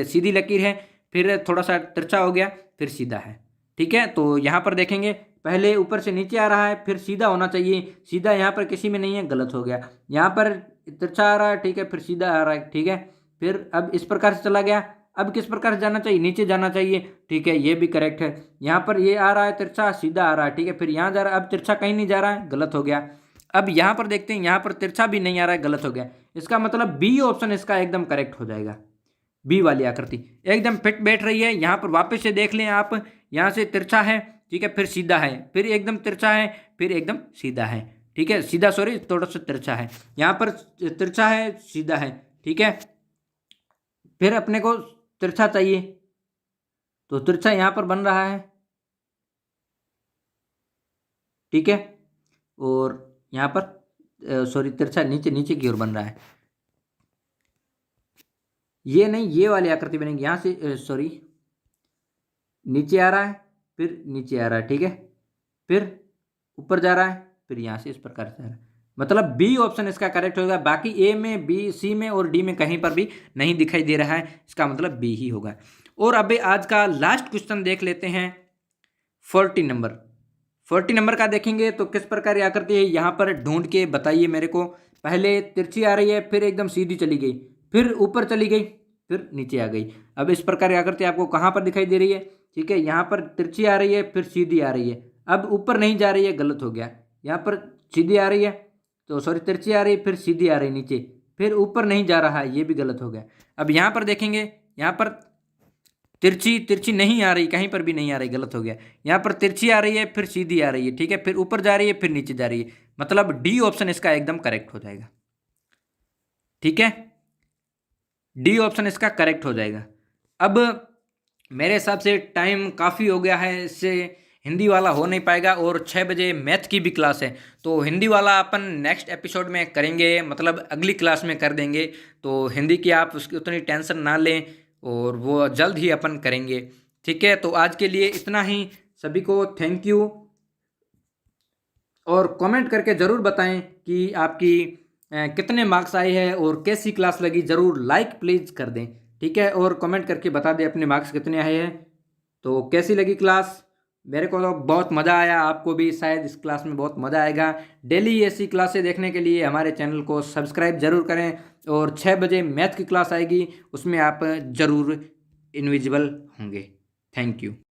सीधी लकीर है, फिर थोड़ा सा तिरछा हो गया, फिर सीधा है। ठीक है, तो यहाँ पर देखेंगे पहले ऊपर से नीचे आ रहा है, फिर सीधा होना चाहिए, सीधा यहाँ पर किसी में नहीं है, गलत हो गया। यहाँ पर तिरछा आ रहा है, ठीक है, फिर सीधा आ रहा है, ठीक है, फिर अब इस प्रकार से चला गया, अब किस प्रकार से जाना चाहिए, नीचे जाना चाहिए, ठीक है, ये भी करेक्ट है। यहाँ पर ये आ रहा है तिरछा, सीधा आ रहा है, ठीक है, फिर यहाँ जा रहा है, अब तिरछा कहीं नहीं जा रहा है, गलत हो गया। अब यहाँ पर देखते हैं, यहाँ पर तिरछा भी नहीं आ रहा है, गलत हो गया। इसका मतलब बी ऑप्शन इसका एकदम करेक्ट हो जाएगा। बी वाली आकृति एकदम फिट बैठ रही है। यहाँ पर वापस से देख लें आप, यहाँ से तिरछा है, ठीक है, फिर सीधा है, फिर एकदम तिरछा है, फिर एकदम सीधा है, ठीक है, सीधा सॉरी थोड़ा सा तिरछा है, यहाँ पर तिरछा है, सीधा है, ठीक है, फिर अपने को तिरछा चाहिए, तो तिरछा यहाँ पर बन रहा है, ठीक है, और यहाँ पर सॉरी तिरछा नीचे नीचे की ओर बन रहा है, ये नहीं, ये वाली आकृति बनेगी, यहाँ से सॉरी नीचे आ रहा है, फिर नीचे आ रहा है, ठीक है, फिर ऊपर जा रहा है, फिर यहाँ से इस प्रकार से आ रहा है। मतलब बी ऑप्शन इसका करेक्ट होगा। बाकी ए में, बी, सी में और डी में कहीं पर भी नहीं दिखाई दे रहा है, इसका मतलब बी ही होगा। और अभी आज का लास्ट क्वेश्चन देख लेते हैं 40 नंबर। 40 नंबर का देखेंगे तो किस प्रकार की आकृति है, यहाँ पर ढूंढ के बताइए मेरे को। पहले तिरछी आ रही है, फिर एकदम सीधी चली गई, फिर ऊपर चली गई, फिर नीचे आ गई। अब इस प्रकार की आकृति आपको कहाँ पर दिखाई दे रही है, ठीक है, यहाँ पर तिरछी आ रही है, फिर सीधी आ रही है, अब ऊपर नहीं जा रही है, गलत हो गया। यहाँ पर सीधी आ रही है, तो सॉरी तिरछी आ रही है, फिर सीधी आ रही है नीचे, फिर ऊपर नहीं जा रहा है, ये भी गलत हो गया। अब यहाँ पर देखेंगे, यहाँ पर तिरछी तिरछी नहीं आ रही, कहीं पर भी नहीं आ रही, गलत हो गया। यहाँ पर तिरछी आ रही है, फिर सीधी आ रही है, ठीक है, फिर ऊपर जा रही है, फिर नीचे जा रही है, मतलब डी ऑप्शन इसका एकदम करेक्ट हो जाएगा, ठीक है, डी ऑप्शन इसका करेक्ट हो जाएगा। अब मेरे हिसाब से टाइम काफ़ी हो गया है, इससे हिंदी वाला हो नहीं पाएगा, और 6 बजे मैथ की भी क्लास है, तो हिंदी वाला अपन नेक्स्ट एपिसोड में करेंगे, मतलब अगली क्लास में कर देंगे। तो हिंदी की आप उसकी उतनी टेंशन ना लें, और वो जल्द ही अपन करेंगे, ठीक है। तो आज के लिए इतना ही, सभी को थैंक यू, और कमेंट करके ज़रूर बताएं कि आपकी कितने मार्क्स आए हैं और कैसी क्लास लगी, ज़रूर लाइक प्लीज़ कर दें, ठीक है, और कमेंट करके बता दें अपने मार्क्स कितने आए हैं, तो कैसी लगी क्लास। मेरे को तो बहुत मज़ा आया, आपको भी शायद इस क्लास में बहुत मज़ा आएगा। डेली ऐसी क्लासें देखने के लिए हमारे चैनल को सब्सक्राइब ज़रूर करें, और 6 बजे मैथ की क्लास आएगी, उसमें आप ज़रूर इनविजिबल होंगे। Thank you.